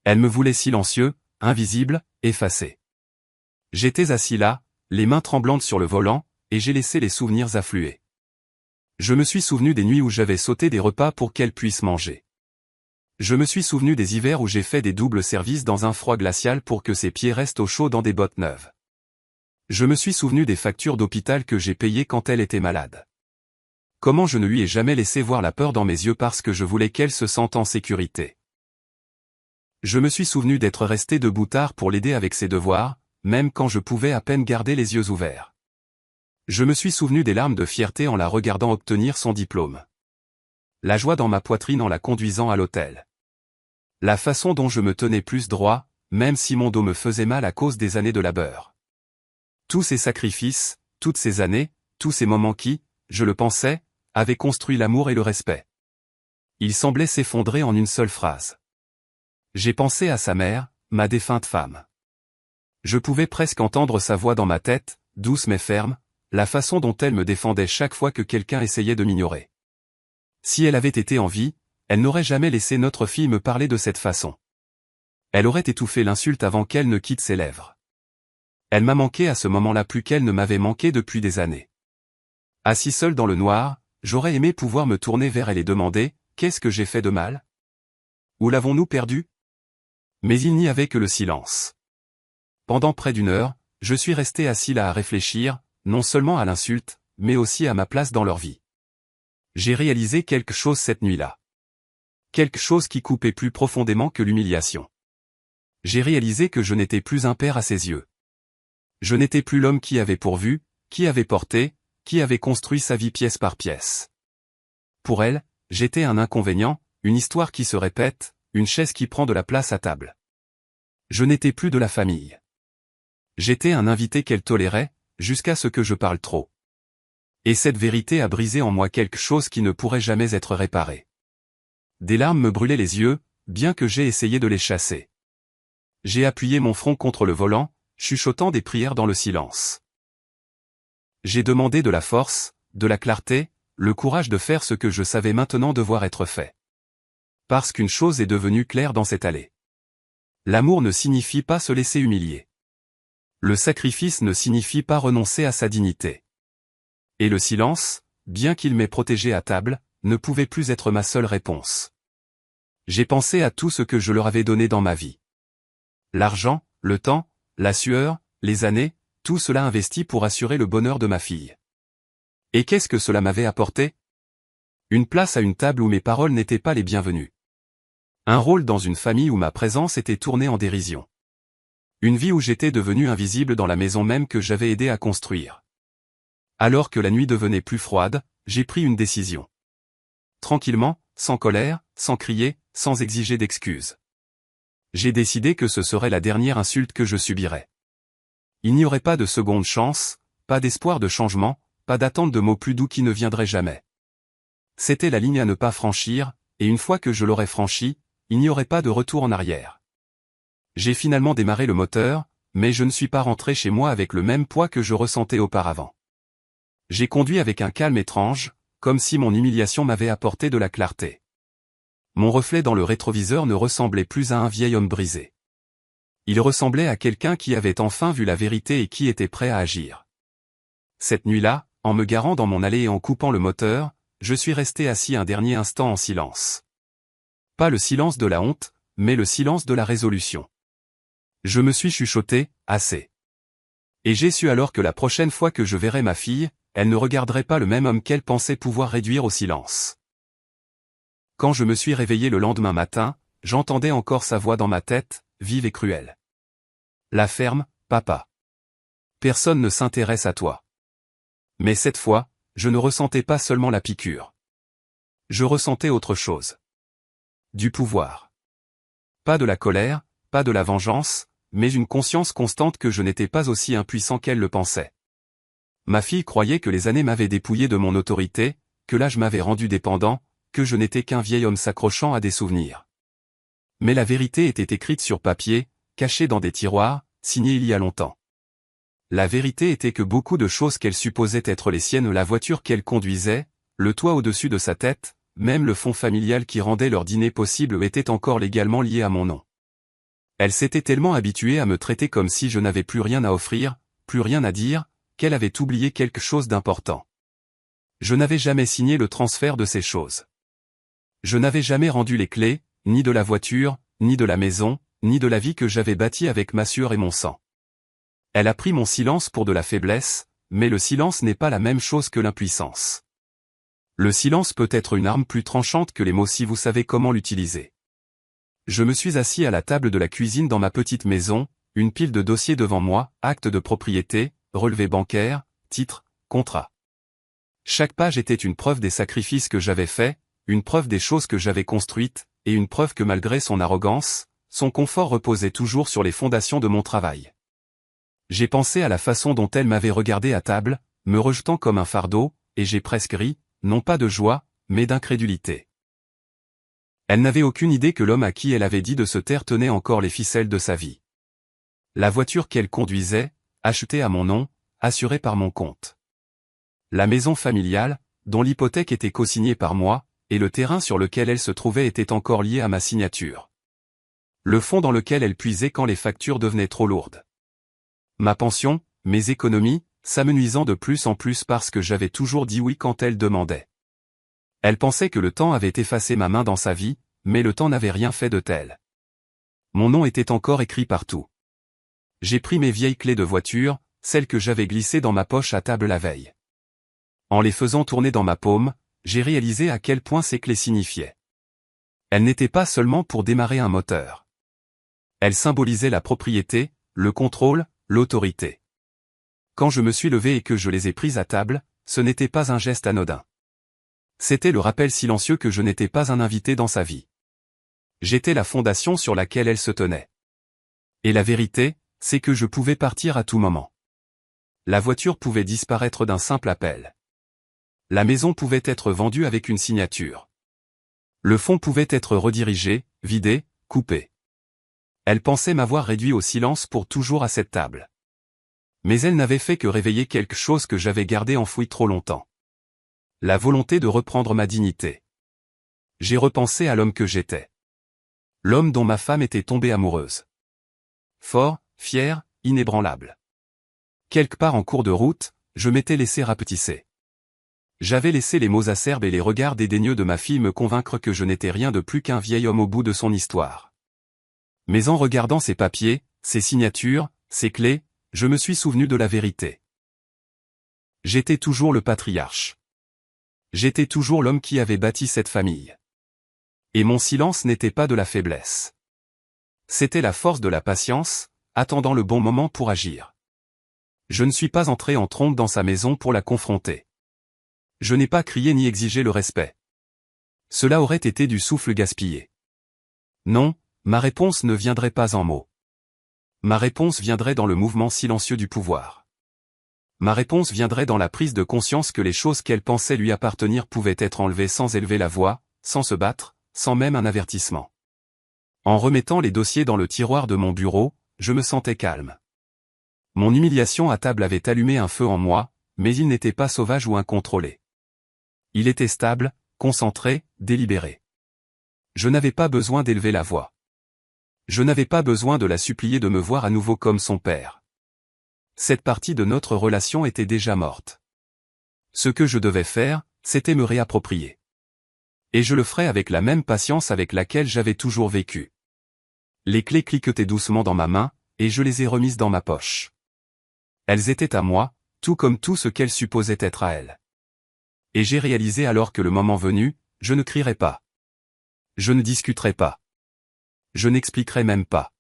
Elle me voulait silencieux, invisible, effacé. J'étais assis là, les mains tremblantes sur le volant, et j'ai laissé les souvenirs affluer. Je me suis souvenu des nuits où j'avais sauté des repas pour qu'elle puisse manger. Je me suis souvenu des hivers où j'ai fait des doubles services dans un froid glacial pour que ses pieds restent au chaud dans des bottes neuves. Je me suis souvenu des factures d'hôpital que j'ai payées quand elle était malade. Comment je ne lui ai jamais laissé voir la peur dans mes yeux parce que je voulais qu'elle se sente en sécurité. Je me suis souvenu d'être resté debout tard pour l'aider avec ses devoirs, même quand je pouvais à peine garder les yeux ouverts. Je me suis souvenu des larmes de fierté en la regardant obtenir son diplôme. La joie dans ma poitrine en la conduisant à l'hôtel. La façon dont je me tenais plus droit, même si mon dos me faisait mal à cause des années de labeur. Tous ces sacrifices, toutes ces années, tous ces moments qui, je le pensais, avaient construit l'amour et le respect. Ils semblaient s'effondrer en une seule phrase. J'ai pensé à sa mère, ma défunte femme. Je pouvais presque entendre sa voix dans ma tête, douce mais ferme, la façon dont elle me défendait chaque fois que quelqu'un essayait de m'ignorer. Si elle avait été en vie, elle n'aurait jamais laissé notre fille me parler de cette façon. Elle aurait étouffé l'insulte avant qu'elle ne quitte ses lèvres. Elle m'a manqué à ce moment-là plus qu'elle ne m'avait manqué depuis des années. Assis seul dans le noir, j'aurais aimé pouvoir me tourner vers elle et demander « Qu'est-ce que j'ai fait de mal ? Où l'avons-nous perdu ?» Mais il n'y avait que le silence. Pendant près d'une heure, je suis resté assis là à réfléchir, non seulement à l'insulte, mais aussi à ma place dans leur vie. J'ai réalisé quelque chose cette nuit-là. Quelque chose qui coupait plus profondément que l'humiliation. J'ai réalisé que je n'étais plus un père à ses yeux. Je n'étais plus l'homme qui avait pourvu, qui avait porté, qui avait construit sa vie pièce par pièce. Pour elle, j'étais un inconvénient, une histoire qui se répète, une chaise qui prend de la place à table. Je n'étais plus de la famille. J'étais un invité qu'elle tolérait, jusqu'à ce que je parle trop. Et cette vérité a brisé en moi quelque chose qui ne pourrait jamais être réparé. Des larmes me brûlaient les yeux, bien que j'ai essayé de les chasser. J'ai appuyé mon front contre le volant, chuchotant des prières dans le silence. J'ai demandé de la force, de la clarté, le courage de faire ce que je savais maintenant devoir être fait. Parce qu'une chose est devenue claire dans cette allée. L'amour ne signifie pas se laisser humilier. Le sacrifice ne signifie pas renoncer à sa dignité. Et le silence, bien qu'il m'ait protégé à table, ne pouvait plus être ma seule réponse. J'ai pensé à tout ce que je leur avais donné dans ma vie. L'argent, le temps, la sueur, les années, tout cela investi pour assurer le bonheur de ma fille. Et qu'est-ce que cela m'avait apporté ? Une place à une table où mes paroles n'étaient pas les bienvenues. Un rôle dans une famille où ma présence était tournée en dérision. Une vie où j'étais devenu invisible dans la maison même que j'avais aidé à construire. Alors que la nuit devenait plus froide, j'ai pris une décision. Tranquillement, sans colère, sans crier, sans exiger d'excuses. J'ai décidé que ce serait la dernière insulte que je subirais. Il n'y aurait pas de seconde chance, pas d'espoir de changement, pas d'attente de mots plus doux qui ne viendraient jamais. C'était la ligne à ne pas franchir, et une fois que je l'aurais franchie, il n'y aurait pas de retour en arrière. J'ai finalement démarré le moteur, mais je ne suis pas rentré chez moi avec le même poids que je ressentais auparavant. J'ai conduit avec un calme étrange, comme si mon humiliation m'avait apporté de la clarté. Mon reflet dans le rétroviseur ne ressemblait plus à un vieil homme brisé. Il ressemblait à quelqu'un qui avait enfin vu la vérité et qui était prêt à agir. Cette nuit-là, en me garant dans mon allée et en coupant le moteur, je suis resté assis un dernier instant en silence. Pas le silence de la honte, mais le silence de la résolution. Je me suis chuchoté, assez. Et j'ai su alors que la prochaine fois que je verrais ma fille, elle ne regarderait pas le même homme qu'elle pensait pouvoir réduire au silence. Quand je me suis réveillé le lendemain matin, j'entendais encore sa voix dans ma tête, vive et cruelle. La ferme, papa. Personne ne s'intéresse à toi. Mais cette fois, je ne ressentais pas seulement la piqûre. Je ressentais autre chose. Du pouvoir. Pas de la colère, pas de la vengeance, mais une conscience constante que je n'étais pas aussi impuissant qu'elle le pensait. Ma fille croyait que les années m'avaient dépouillé de mon autorité, que l'âge m'avait rendu dépendant, que je n'étais qu'un vieil homme s'accrochant à des souvenirs. Mais la vérité était écrite sur papier, cachée dans des tiroirs, signée il y a longtemps. La vérité était que beaucoup de choses qu'elle supposait être les siennes, la voiture qu'elle conduisait, le toit au-dessus de sa tête, même le fonds familial qui rendait leur dîner possible étaient encore légalement liés à mon nom. Elle s'était tellement habituée à me traiter comme si je n'avais plus rien à offrir, plus rien à dire, qu'elle avait oublié quelque chose d'important. Je n'avais jamais signé le transfert de ces choses. Je n'avais jamais rendu les clés, ni de la voiture, ni de la maison, ni de la vie que j'avais bâtie avec ma sueur et mon sang. Elle a pris mon silence pour de la faiblesse, mais le silence n'est pas la même chose que l'impuissance. Le silence peut être une arme plus tranchante que les mots si vous savez comment l'utiliser. Je me suis assis à la table de la cuisine dans ma petite maison, une pile de dossiers devant moi, actes de propriété, relevés bancaires, titres, contrats. Chaque page était une preuve des sacrifices que j'avais faits, une preuve des choses que j'avais construites, et une preuve que malgré son arrogance, son confort reposait toujours sur les fondations de mon travail. J'ai pensé à la façon dont elle m'avait regardé à table, me rejetant comme un fardeau, et j'ai presque ri, non pas de joie, mais d'incrédulité. Elle n'avait aucune idée que l'homme à qui elle avait dit de se taire tenait encore les ficelles de sa vie. La voiture qu'elle conduisait, achetée à mon nom, assurée par mon compte. La maison familiale, dont l'hypothèque était co-signée par moi, et le terrain sur lequel elle se trouvait était encore lié à ma signature. Le fonds dans lequel elle puisait quand les factures devenaient trop lourdes. Ma pension, mes économies, s'amenuisant de plus en plus parce que j'avais toujours dit oui quand elle demandait. Elle pensait que le temps avait effacé ma main dans sa vie, mais le temps n'avait rien fait de tel. Mon nom était encore écrit partout. J'ai pris mes vieilles clés de voiture, celles que j'avais glissées dans ma poche à table la veille. En les faisant tourner dans ma paume, j'ai réalisé à quel point ces clés signifiaient. Elles n'étaient pas seulement pour démarrer un moteur. Elles symbolisaient la propriété, le contrôle, l'autorité. Quand je me suis levé et que je les ai prises à table, ce n'était pas un geste anodin. C'était le rappel silencieux que je n'étais pas un invité dans sa vie. J'étais la fondation sur laquelle elle se tenait. Et la vérité, c'est que je pouvais partir à tout moment. La voiture pouvait disparaître d'un simple appel. La maison pouvait être vendue avec une signature. Le fonds pouvait être redirigé, vidé, coupé. Elle pensait m'avoir réduit au silence pour toujours à cette table. Mais elle n'avait fait que réveiller quelque chose que j'avais gardé enfoui trop longtemps. La volonté de reprendre ma dignité. J'ai repensé à l'homme que j'étais. L'homme dont ma femme était tombée amoureuse. Fort, fier, inébranlable. Quelque part en cours de route, je m'étais laissé rapetisser. J'avais laissé les mots acerbes et les regards dédaigneux de ma fille me convaincre que je n'étais rien de plus qu'un vieil homme au bout de son histoire. Mais en regardant ces papiers, ces signatures, ces clés, je me suis souvenu de la vérité. J'étais toujours le patriarche. J'étais toujours l'homme qui avait bâti cette famille. Et mon silence n'était pas de la faiblesse. C'était la force de la patience, attendant le bon moment pour agir. Je ne suis pas entré en trompe dans sa maison pour la confronter. Je n'ai pas crié ni exigé le respect. Cela aurait été du souffle gaspillé. Non, ma réponse ne viendrait pas en mots. Ma réponse viendrait dans le mouvement silencieux du pouvoir. Ma réponse viendrait dans la prise de conscience que les choses qu'elle pensait lui appartenir pouvaient être enlevées sans élever la voix, sans se battre, sans même un avertissement. En remettant les dossiers dans le tiroir de mon bureau, je me sentais calme. Mon humiliation à table avait allumé un feu en moi, mais il n'était pas sauvage ou incontrôlé. Il était stable, concentré, délibéré. Je n'avais pas besoin d'élever la voix. Je n'avais pas besoin de la supplier de me voir à nouveau comme son père. Cette partie de notre relation était déjà morte. Ce que je devais faire, c'était me réapproprier. Et je le ferais avec la même patience avec laquelle j'avais toujours vécu. Les clés cliquetaient doucement dans ma main, et je les ai remises dans ma poche. Elles étaient à moi, tout comme tout ce qu'elles supposaient être à elles. Et j'ai réalisé alors que le moment venu, je ne crierai pas. Je ne discuterai pas. Je n'expliquerai même pas.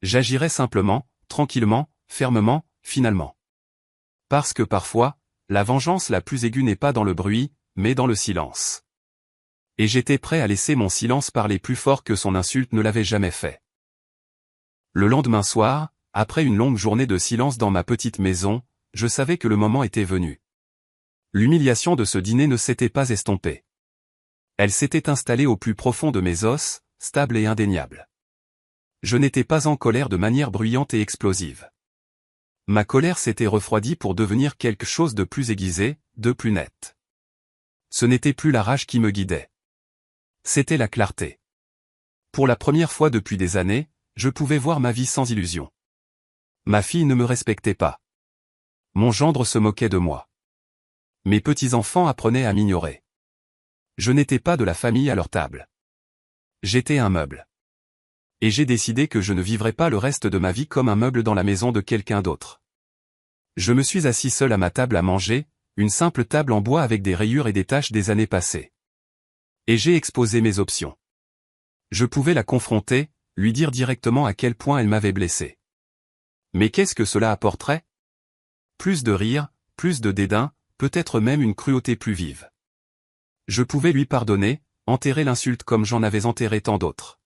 J'agirai simplement, tranquillement, fermement, finalement. Parce que parfois, la vengeance la plus aiguë n'est pas dans le bruit, mais dans le silence. Et j'étais prêt à laisser mon silence parler plus fort que son insulte ne l'avait jamais fait. Le lendemain soir, après une longue journée de silence dans ma petite maison, je savais que le moment était venu. L'humiliation de ce dîner ne s'était pas estompée. Elle s'était installée au plus profond de mes os, stable et indéniable. Je n'étais pas en colère de manière bruyante et explosive. Ma colère s'était refroidie pour devenir quelque chose de plus aiguisé, de plus net. Ce n'était plus la rage qui me guidait. C'était la clarté. Pour la première fois depuis des années, je pouvais voir ma vie sans illusion. Ma fille ne me respectait pas. Mon gendre se moquait de moi. Mes petits-enfants apprenaient à m'ignorer. Je n'étais pas de la famille à leur table. J'étais un meuble. Et j'ai décidé que je ne vivrais pas le reste de ma vie comme un meuble dans la maison de quelqu'un d'autre. Je me suis assis seul à ma table à manger, une simple table en bois avec des rayures et des taches des années passées. Et j'ai exposé mes options. Je pouvais la confronter, lui dire directement à quel point elle m'avait blessé. Mais qu'est-ce que cela apporterait? Plus de rire, plus de dédain, peut-être même une cruauté plus vive. Je pouvais lui pardonner, enterrer l'insulte comme j'en avais enterré tant d'autres.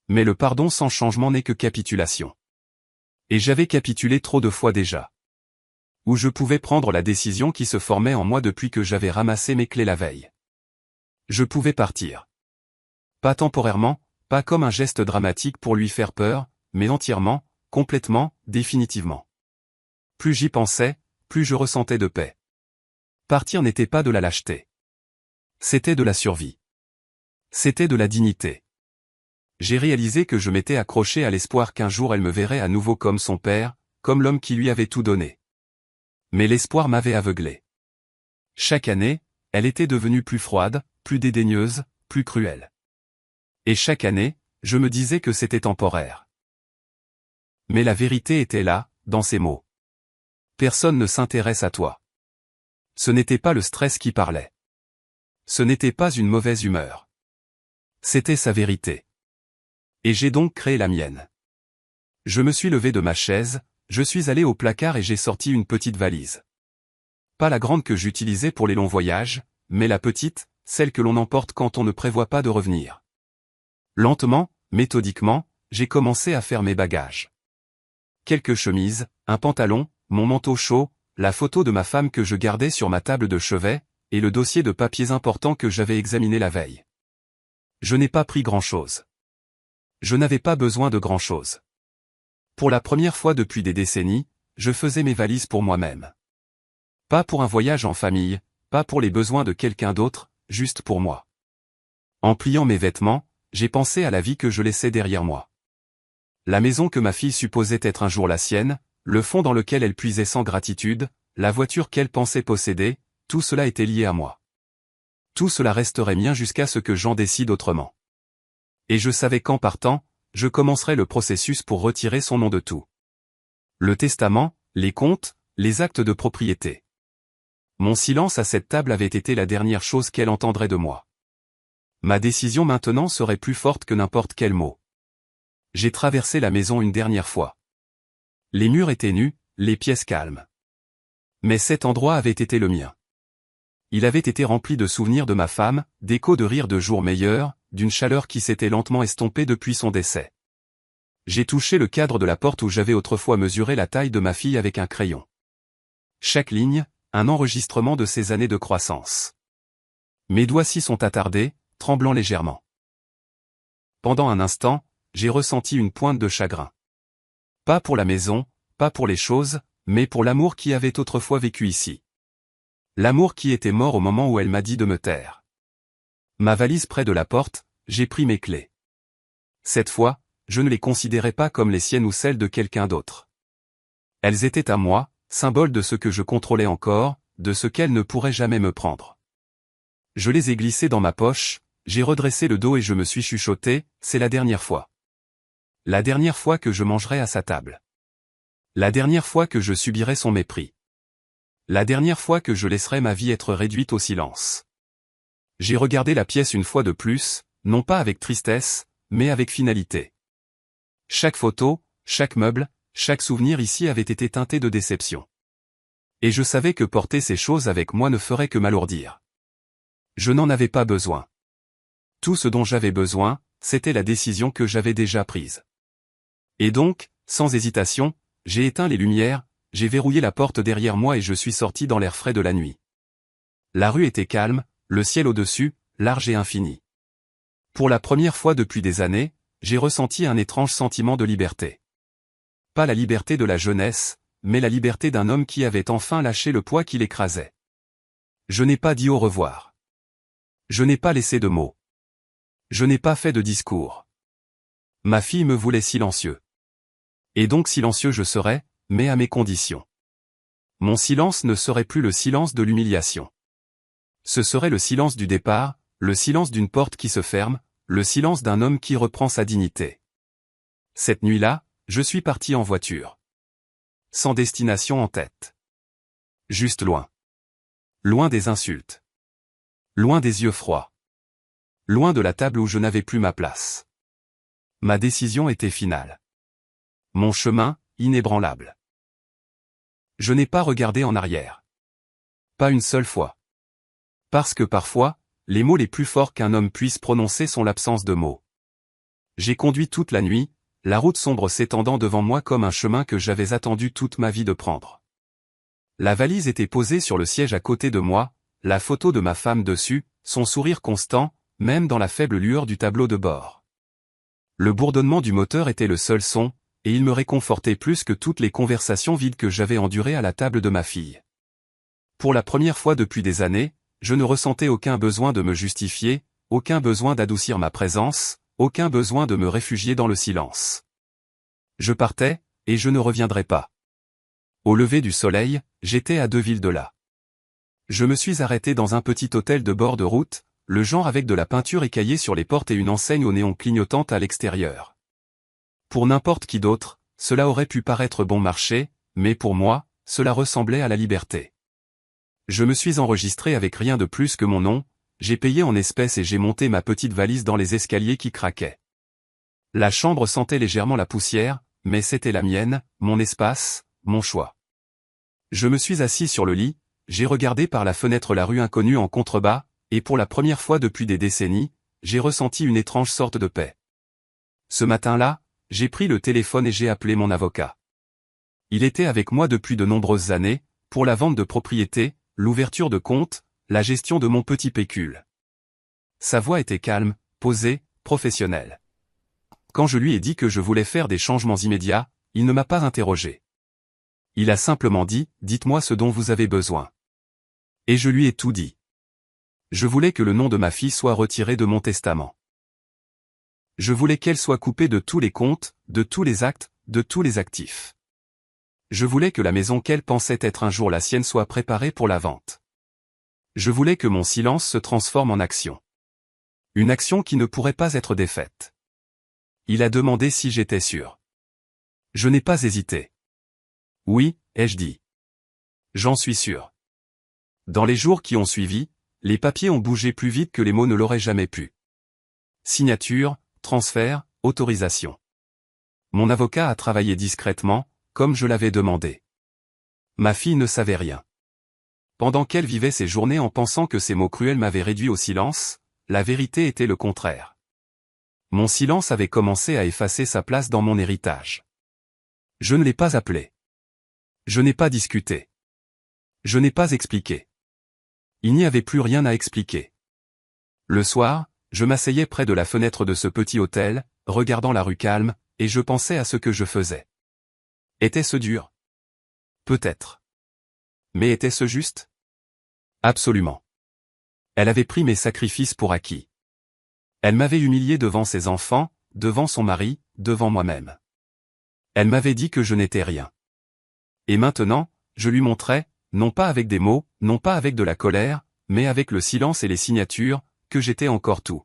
Mais le pardon sans changement n'est que capitulation. Et j'avais capitulé trop de fois déjà. Où je pouvais prendre la décision qui se formait en moi depuis que j'avais ramassé mes clés la veille. Je pouvais partir. Pas temporairement, pas comme un geste dramatique pour lui faire peur, mais entièrement, complètement, définitivement. Plus j'y pensais, plus je ressentais de paix. Partir n'était pas de la lâcheté. C'était de la survie. C'était de la dignité. J'ai réalisé que je m'étais accroché à l'espoir qu'un jour elle me verrait à nouveau comme son père, comme l'homme qui lui avait tout donné. Mais l'espoir m'avait aveuglé. Chaque année, elle était devenue plus froide, plus dédaigneuse, plus cruelle. Et chaque année, je me disais que c'était temporaire. Mais la vérité était là, dans ces mots. Personne ne s'intéresse à toi. Ce n'était pas le stress qui parlait. Ce n'était pas une mauvaise humeur. C'était sa vérité. Et j'ai donc créé la mienne. Je me suis levé de ma chaise, je suis allé au placard et j'ai sorti une petite valise. Pas la grande que j'utilisais pour les longs voyages, mais la petite, celle que l'on emporte quand on ne prévoit pas de revenir. Lentement, méthodiquement, j'ai commencé à faire mes bagages. Quelques chemises, un pantalon, mon manteau chaud, la photo de ma femme que je gardais sur ma table de chevet, et le dossier de papiers importants que j'avais examiné la veille. Je n'ai pas pris grand-chose. Je n'avais pas besoin de grand-chose. Pour la première fois depuis des décennies, je faisais mes valises pour moi-même. Pas pour un voyage en famille, pas pour les besoins de quelqu'un d'autre, juste pour moi. En pliant mes vêtements, j'ai pensé à la vie que je laissais derrière moi. La maison que ma fille supposait être un jour la sienne, le fond dans lequel elle puisait sans gratitude, la voiture qu'elle pensait posséder, tout cela était lié à moi. Tout cela resterait mien jusqu'à ce que j'en décide autrement. Et je savais qu'en partant, je commencerais le processus pour retirer son nom de tout. Le testament, les comptes, les actes de propriété. Mon silence à cette table avait été la dernière chose qu'elle entendrait de moi. Ma décision maintenant serait plus forte que n'importe quel mot. J'ai traversé la maison une dernière fois. Les murs étaient nus, les pièces calmes. Mais cet endroit avait été le mien. Il avait été rempli de souvenirs de ma femme, d'échos de rires de jours meilleurs, d'une chaleur qui s'était lentement estompée depuis son décès. J'ai touché le cadre de la porte où j'avais autrefois mesuré la taille de ma fille avec un crayon. Chaque ligne, un enregistrement de ses années de croissance. Mes doigts s'y sont attardés, tremblant légèrement. Pendant un instant, j'ai ressenti une pointe de chagrin. Pas pour la maison, pas pour les choses, mais pour l'amour qui avait autrefois vécu ici. L'amour qui était mort au moment où elle m'a dit de me taire. Ma valise près de la porte, j'ai pris mes clés. Cette fois, je ne les considérais pas comme les siennes ou celles de quelqu'un d'autre. Elles étaient à moi, symbole de ce que je contrôlais encore, de ce qu'elle ne pourrait jamais me prendre. Je les ai glissés dans ma poche, j'ai redressé le dos et je me suis chuchoté, c'est la dernière fois. La dernière fois que je mangerai à sa table. La dernière fois que je subirai son mépris. La dernière fois que je laisserai ma vie être réduite au silence. J'ai regardé la pièce une fois de plus, non pas avec tristesse, mais avec finalité. Chaque photo, chaque meuble, chaque souvenir ici avait été teinté de déception. Et je savais que porter ces choses avec moi ne ferait que m'alourdir. Je n'en avais pas besoin. Tout ce dont j'avais besoin, c'était la décision que j'avais déjà prise. Et donc, sans hésitation, j'ai éteint les lumières, j'ai verrouillé la porte derrière moi et je suis sorti dans l'air frais de la nuit. La rue était calme, le ciel au-dessus, large et infini. Pour la première fois depuis des années, j'ai ressenti un étrange sentiment de liberté. Pas la liberté de la jeunesse, mais la liberté d'un homme qui avait enfin lâché le poids qui l'écrasait. Je n'ai pas dit au revoir. Je n'ai pas laissé de mots. Je n'ai pas fait de discours. Ma fille me voulait silencieux. Et donc silencieux je serais, mais à mes conditions. Mon silence ne serait plus le silence de l'humiliation. Ce serait le silence du départ, le silence d'une porte qui se ferme, le silence d'un homme qui reprend sa dignité. Cette nuit-là, je suis parti en voiture. Sans destination en tête. Juste loin. Loin des insultes. Loin des yeux froids. Loin de la table où je n'avais plus ma place. Ma décision était finale. Mon chemin, inébranlable. Je n'ai pas regardé en arrière. Pas une seule fois. Parce que parfois, les mots les plus forts qu'un homme puisse prononcer sont l'absence de mots. J'ai conduit toute la nuit, la route sombre s'étendant devant moi comme un chemin que j'avais attendu toute ma vie de prendre. La valise était posée sur le siège à côté de moi, la photo de ma femme dessus, son sourire constant, même dans la faible lueur du tableau de bord. Le bourdonnement du moteur était le seul son, et il me réconfortait plus que toutes les conversations vides que j'avais endurées à la table de ma fille. Pour la première fois depuis des années, je ne ressentais aucun besoin de me justifier, aucun besoin d'adoucir ma présence, aucun besoin de me réfugier dans le silence. Je partais, et je ne reviendrai pas. Au lever du soleil, j'étais à 2 villes de là. Je me suis arrêté dans un petit hôtel de bord de route, le genre avec de la peinture écaillée sur les portes et une enseigne au néon clignotant à l'extérieur. Pour n'importe qui d'autre, cela aurait pu paraître bon marché, mais pour moi, cela ressemblait à la liberté. Je me suis enregistré avec rien de plus que mon nom, j'ai payé en espèces et j'ai monté ma petite valise dans les escaliers qui craquaient. La chambre sentait légèrement la poussière, mais c'était la mienne, mon espace, mon choix. Je me suis assis sur le lit, j'ai regardé par la fenêtre la rue inconnue en contrebas, et pour la première fois depuis des décennies, j'ai ressenti une étrange sorte de paix. Ce matin-là, j'ai pris le téléphone et j'ai appelé mon avocat. Il était avec moi depuis de nombreuses années, pour la vente de propriété, l'ouverture de compte, la gestion de mon petit pécule. Sa voix était calme, posée, professionnelle. Quand je lui ai dit que je voulais faire des changements immédiats, il ne m'a pas interrogé. Il a simplement dit, dites-moi ce dont vous avez besoin. Et je lui ai tout dit. Je voulais que le nom de ma fille soit retiré de mon testament. Je voulais qu'elle soit coupée de tous les comptes, de tous les actes, de tous les actifs. Je voulais que la maison qu'elle pensait être un jour la sienne soit préparée pour la vente. Je voulais que mon silence se transforme en action. Une action qui ne pourrait pas être défaite. Il a demandé si j'étais sûr. Je n'ai pas hésité. Oui, ai-je dit. J'en suis sûr. Dans les jours qui ont suivi, les papiers ont bougé plus vite que les mots ne l'auraient jamais pu. Signature, transfert, autorisation. Mon avocat a travaillé discrètement, comme je l'avais demandé. Ma fille ne savait rien. Pendant qu'elle vivait ses journées en pensant que ces mots cruels m'avaient réduit au silence, la vérité était le contraire. Mon silence avait commencé à effacer sa place dans mon héritage. Je ne l'ai pas appelé. Je n'ai pas discuté. Je n'ai pas expliqué. Il n'y avait plus rien à expliquer. Le soir, je m'asseyais près de la fenêtre de ce petit hôtel, regardant la rue calme, et je pensais à ce que je faisais. Était-ce dur? Peut-être. Mais était-ce juste? Absolument. Elle avait pris mes sacrifices pour acquis. Elle m'avait humilié devant ses enfants, devant son mari, devant moi-même. Elle m'avait dit que je n'étais rien. Et maintenant, je lui montrais, non pas avec des mots, non pas avec de la colère, mais avec le silence et les signatures, que j'étais encore tout.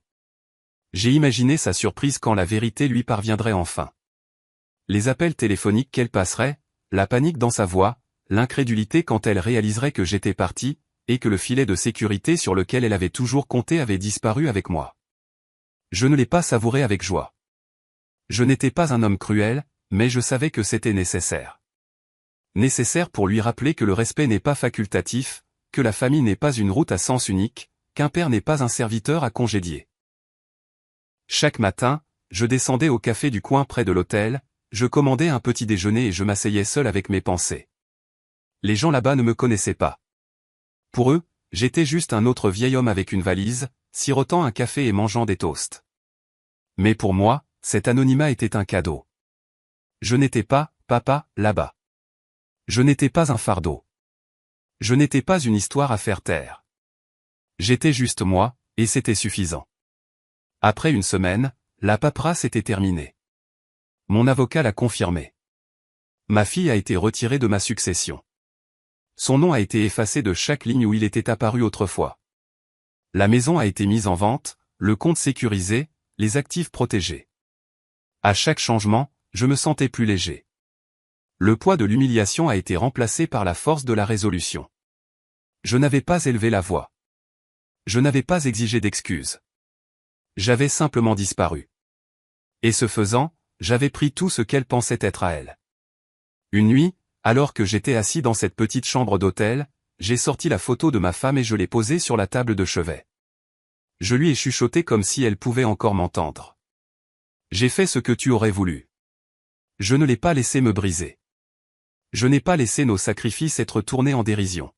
J'ai imaginé sa surprise quand la vérité lui parviendrait enfin. Les appels téléphoniques qu'elle passerait, la panique dans sa voix, l'incrédulité quand elle réaliserait que j'étais parti, et que le filet de sécurité sur lequel elle avait toujours compté avait disparu avec moi. Je ne l'ai pas savouré avec joie. Je n'étais pas un homme cruel, mais je savais que c'était nécessaire. Nécessaire pour lui rappeler que le respect n'est pas facultatif, que la famille n'est pas une route à sens unique, qu'un père n'est pas un serviteur à congédier. Chaque matin, je descendais au café du coin près de l'hôtel, je commandais un petit déjeuner et je m'asseyais seul avec mes pensées. Les gens là-bas ne me connaissaient pas. Pour eux, j'étais juste un autre vieil homme avec une valise, sirotant un café et mangeant des toasts. Mais pour moi, cet anonymat était un cadeau. Je n'étais pas, papa, là-bas. Je n'étais pas un fardeau. Je n'étais pas une histoire à faire taire. J'étais juste moi, et c'était suffisant. Après une semaine, la paperasse était terminée. Mon avocat l'a confirmé. Ma fille a été retirée de ma succession. Son nom a été effacé de chaque ligne où il était apparu autrefois. La maison a été mise en vente, le compte sécurisé, les actifs protégés. À chaque changement, je me sentais plus léger. Le poids de l'humiliation a été remplacé par la force de la résolution. Je n'avais pas élevé la voix. Je n'avais pas exigé d'excuses. J'avais simplement disparu. Et ce faisant, j'avais pris tout ce qu'elle pensait être à elle. Une nuit, alors que j'étais assis dans cette petite chambre d'hôtel, j'ai sorti la photo de ma femme et je l'ai posée sur la table de chevet. Je lui ai chuchoté comme si elle pouvait encore m'entendre. J'ai fait ce que tu aurais voulu. Je ne l'ai pas laissé me briser. Je n'ai pas laissé nos sacrifices être tournés en dérision.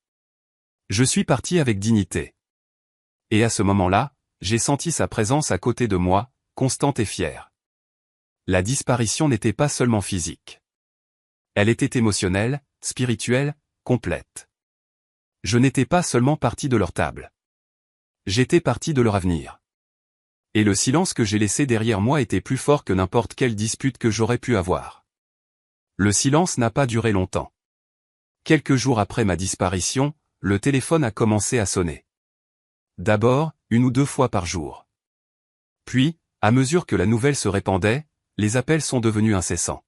Je suis parti avec dignité. Et à ce moment-là, j'ai senti sa présence à côté de moi, constante et fière. La disparition n'était pas seulement physique. Elle était émotionnelle, spirituelle, complète. Je n'étais pas seulement parti de leur table. J'étais parti de leur avenir. Et le silence que j'ai laissé derrière moi était plus fort que n'importe quelle dispute que j'aurais pu avoir. Le silence n'a pas duré longtemps. Quelques jours après ma disparition, le téléphone a commencé à sonner. D'abord, 1 ou 2 fois par jour. Puis, à mesure que la nouvelle se répandait, les appels sont devenus incessants.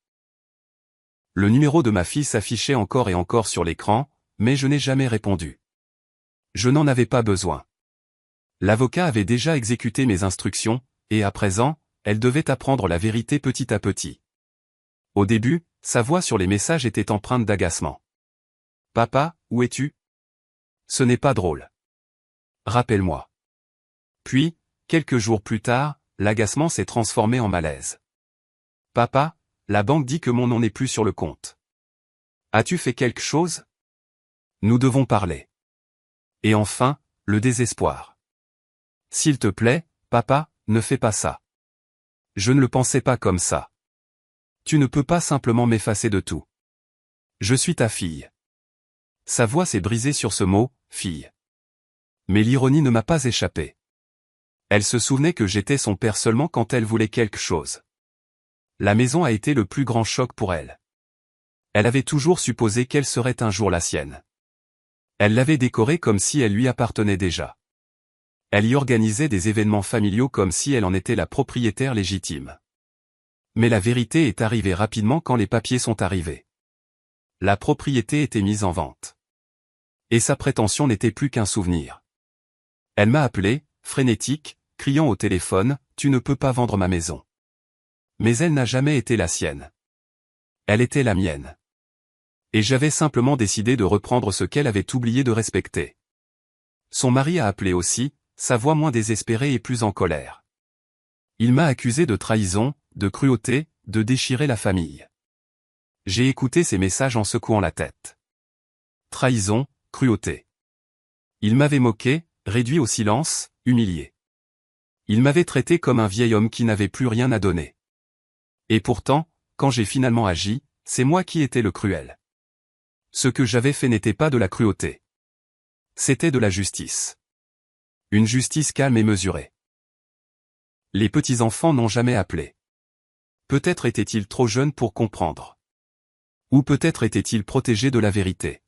Le numéro de ma fille s'affichait encore et encore sur l'écran, mais je n'ai jamais répondu. Je n'en avais pas besoin. L'avocat avait déjà exécuté mes instructions, et à présent, elle devait apprendre la vérité petit à petit. Au début, sa voix sur les messages était empreinte d'agacement. « Papa, où es-tu ? Ce n'est pas drôle. Rappelle-moi. » Puis, quelques jours plus tard, l'agacement s'est transformé en malaise. « Papa, la banque dit que mon nom n'est plus sur le compte. As-tu fait quelque chose ? Nous devons parler. » Et enfin, le désespoir. « S'il te plaît, papa, ne fais pas ça. Je ne le pensais pas comme ça. Tu ne peux pas simplement m'effacer de tout. Je suis ta fille. » Sa voix s'est brisée sur ce mot, « fille ». Mais l'ironie ne m'a pas échappé. Elle se souvenait que j'étais son père seulement quand elle voulait quelque chose. La maison a été le plus grand choc pour elle. Elle avait toujours supposé qu'elle serait un jour la sienne. Elle l'avait décorée comme si elle lui appartenait déjà. Elle y organisait des événements familiaux comme si elle en était la propriétaire légitime. Mais la vérité est arrivée rapidement quand les papiers sont arrivés. La propriété était mise en vente. Et sa prétention n'était plus qu'un souvenir. Elle m'a appelé, frénétique, criant au téléphone, « Tu ne peux pas vendre ma maison. » Mais elle n'a jamais été la sienne. Elle était la mienne. Et j'avais simplement décidé de reprendre ce qu'elle avait oublié de respecter. Son mari a appelé aussi, sa voix moins désespérée et plus en colère. Il m'a accusé de trahison, de cruauté, de déchirer la famille. J'ai écouté ses messages en secouant la tête. Trahison, cruauté. Il m'avait moqué, réduit au silence, humilié. Il m'avait traité comme un vieil homme qui n'avait plus rien à donner. Et pourtant, quand j'ai finalement agi, c'est moi qui étais le cruel. Ce que j'avais fait n'était pas de la cruauté. C'était de la justice. Une justice calme et mesurée. Les petits-enfants n'ont jamais appelé. Peut-être étaient-ils trop jeunes pour comprendre. Ou peut-être étaient-ils protégés de la vérité.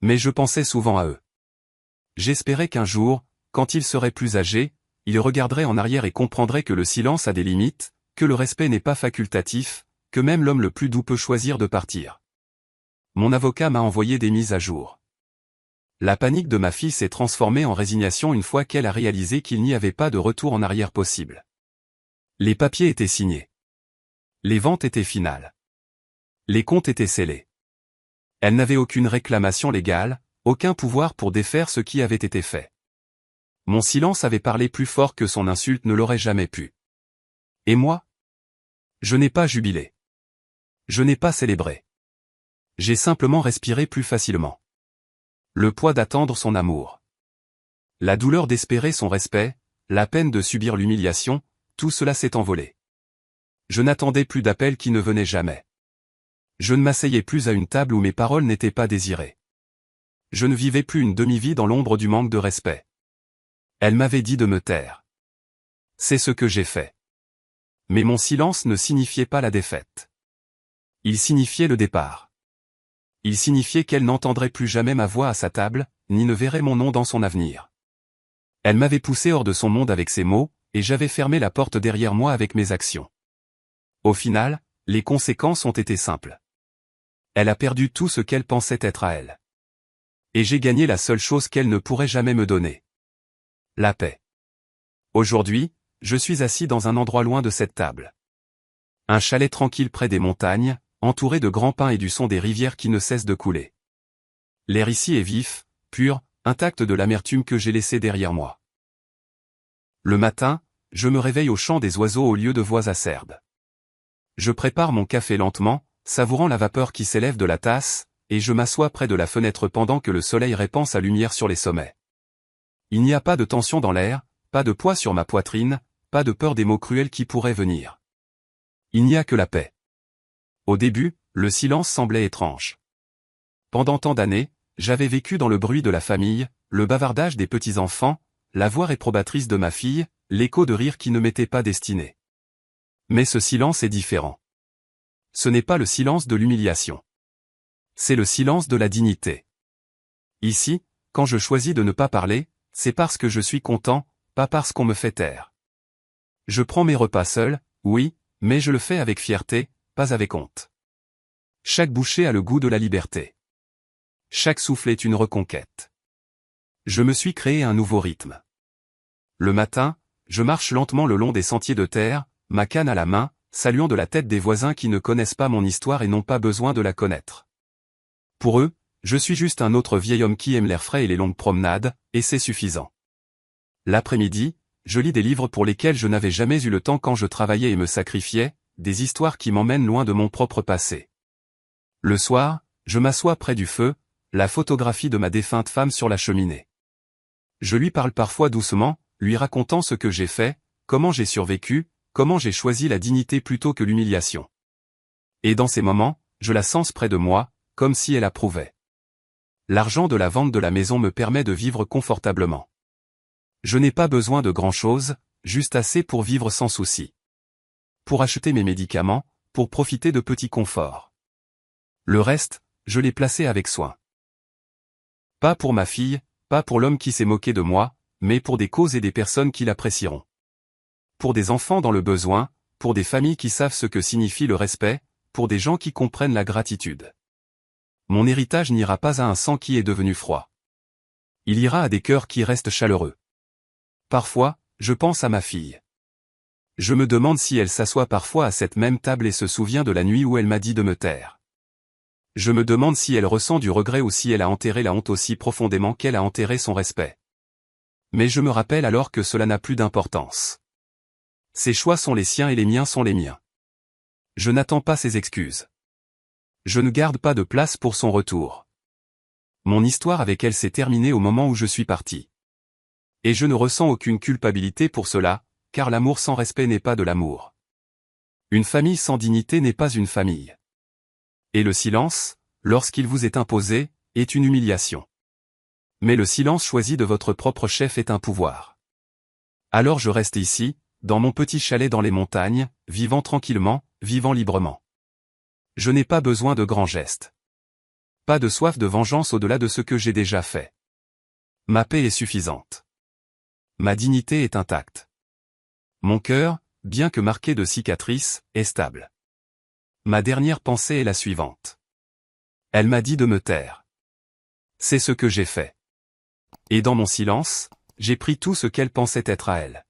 Mais je pensais souvent à eux. J'espérais qu'un jour, quand ils seraient plus âgés, ils regarderaient en arrière et comprendraient que le silence a des limites, que le respect n'est pas facultatif, que même l'homme le plus doux peut choisir de partir. Mon avocat m'a envoyé des mises à jour. La panique de ma fille s'est transformée en résignation une fois qu'elle a réalisé qu'il n'y avait pas de retour en arrière possible. Les papiers étaient signés. Les ventes étaient finales. Les comptes étaient scellés. Elle n'avait aucune réclamation légale, aucun pouvoir pour défaire ce qui avait été fait. Mon silence avait parlé plus fort que son insulte ne l'aurait jamais pu. Et moi? Je n'ai pas jubilé. Je n'ai pas célébré. J'ai simplement respiré plus facilement. Le poids d'attendre son amour. La douleur d'espérer son respect, la peine de subir l'humiliation, tout cela s'est envolé. Je n'attendais plus d'appels qui ne venaient jamais. Je ne m'asseyais plus à une table où mes paroles n'étaient pas désirées. Je ne vivais plus une demi-vie dans l'ombre du manque de respect. Elle m'avait dit de me taire. C'est ce que j'ai fait. Mais mon silence ne signifiait pas la défaite. Il signifiait le départ. Il signifiait qu'elle n'entendrait plus jamais ma voix à sa table, ni ne verrait mon nom dans son avenir. Elle m'avait poussé hors de son monde avec ses mots, et j'avais fermé la porte derrière moi avec mes actions. Au final, les conséquences ont été simples. Elle a perdu tout ce qu'elle pensait être à elle. Et j'ai gagné la seule chose qu'elle ne pourrait jamais me donner. La paix. Aujourd'hui, je suis assis dans un endroit loin de cette table. Un chalet tranquille près des montagnes, entouré de grands pins et du son des rivières qui ne cessent de couler. L'air ici est vif, pur, intact de l'amertume que j'ai laissée derrière moi. Le matin, je me réveille au chant des oiseaux au lieu de voix acerbes. Je prépare mon café lentement, savourant la vapeur qui s'élève de la tasse, et je m'assois près de la fenêtre pendant que le soleil répand sa lumière sur les sommets. Il n'y a pas de tension dans l'air, pas de poids sur ma poitrine, pas de peur des mots cruels qui pourraient venir. Il n'y a que la paix. Au début, le silence semblait étrange. Pendant tant d'années, j'avais vécu dans le bruit de la famille, le bavardage des petits-enfants, la voix réprobatrice de ma fille, l'écho de rires qui ne m'étaient pas destinés. Mais ce silence est différent. Ce n'est pas le silence de l'humiliation. C'est le silence de la dignité. Ici, quand je choisis de ne pas parler, c'est parce que je suis content, pas parce qu'on me fait taire. Je prends mes repas seul, oui, mais je le fais avec fierté, pas avec honte. Chaque bouchée a le goût de la liberté. Chaque souffle est une reconquête. Je me suis créé un nouveau rythme. Le matin, je marche lentement le long des sentiers de terre, ma canne à la main, saluant de la tête des voisins qui ne connaissent pas mon histoire et n'ont pas besoin de la connaître. Pour eux, je suis juste un autre vieil homme qui aime l'air frais et les longues promenades, et c'est suffisant. L'après-midi, je lis des livres pour lesquels je n'avais jamais eu le temps quand je travaillais et me sacrifiais, des histoires qui m'emmènent loin de mon propre passé. Le soir, je m'assois près du feu, la photographie de ma défunte femme sur la cheminée. Je lui parle parfois doucement, lui racontant ce que j'ai fait, comment j'ai survécu, comment j'ai choisi la dignité plutôt que l'humiliation. Et dans ces moments, je la sens près de moi, comme si elle approuvait. L'argent de la vente de la maison me permet de vivre confortablement. Je n'ai pas besoin de grand-chose, juste assez pour vivre sans souci. Pour acheter mes médicaments, pour profiter de petits conforts. Le reste, je l'ai placé avec soin. Pas pour ma fille, pas pour l'homme qui s'est moqué de moi, mais pour des causes et des personnes qui l'apprécieront. Pour des enfants dans le besoin, pour des familles qui savent ce que signifie le respect, pour des gens qui comprennent la gratitude. Mon héritage n'ira pas à un sang qui est devenu froid. Il ira à des cœurs qui restent chaleureux. Parfois, je pense à ma fille. Je me demande si elle s'assoit parfois à cette même table et se souvient de la nuit où elle m'a dit de me taire. Je me demande si elle ressent du regret ou si elle a enterré la honte aussi profondément qu'elle a enterré son respect. Mais je me rappelle alors que cela n'a plus d'importance. Ses choix sont les siens et les miens sont les miens. Je n'attends pas ses excuses. Je ne garde pas de place pour son retour. Mon histoire avec elle s'est terminée au moment où je suis parti. Et je ne ressens aucune culpabilité pour cela, car l'amour sans respect n'est pas de l'amour. Une famille sans dignité n'est pas une famille. Et le silence, lorsqu'il vous est imposé, est une humiliation. Mais le silence choisi de votre propre chef est un pouvoir. Alors je reste ici, dans mon petit chalet dans les montagnes, vivant tranquillement, vivant librement. Je n'ai pas besoin de grands gestes. Pas de soif de vengeance au-delà de ce que j'ai déjà fait. Ma paix est suffisante. Ma dignité est intacte. Mon cœur, bien que marqué de cicatrices, est stable. Ma dernière pensée est la suivante. Elle m'a dit de me taire. C'est ce que j'ai fait. Et dans mon silence, j'ai pris tout ce qu'elle pensait être à elle.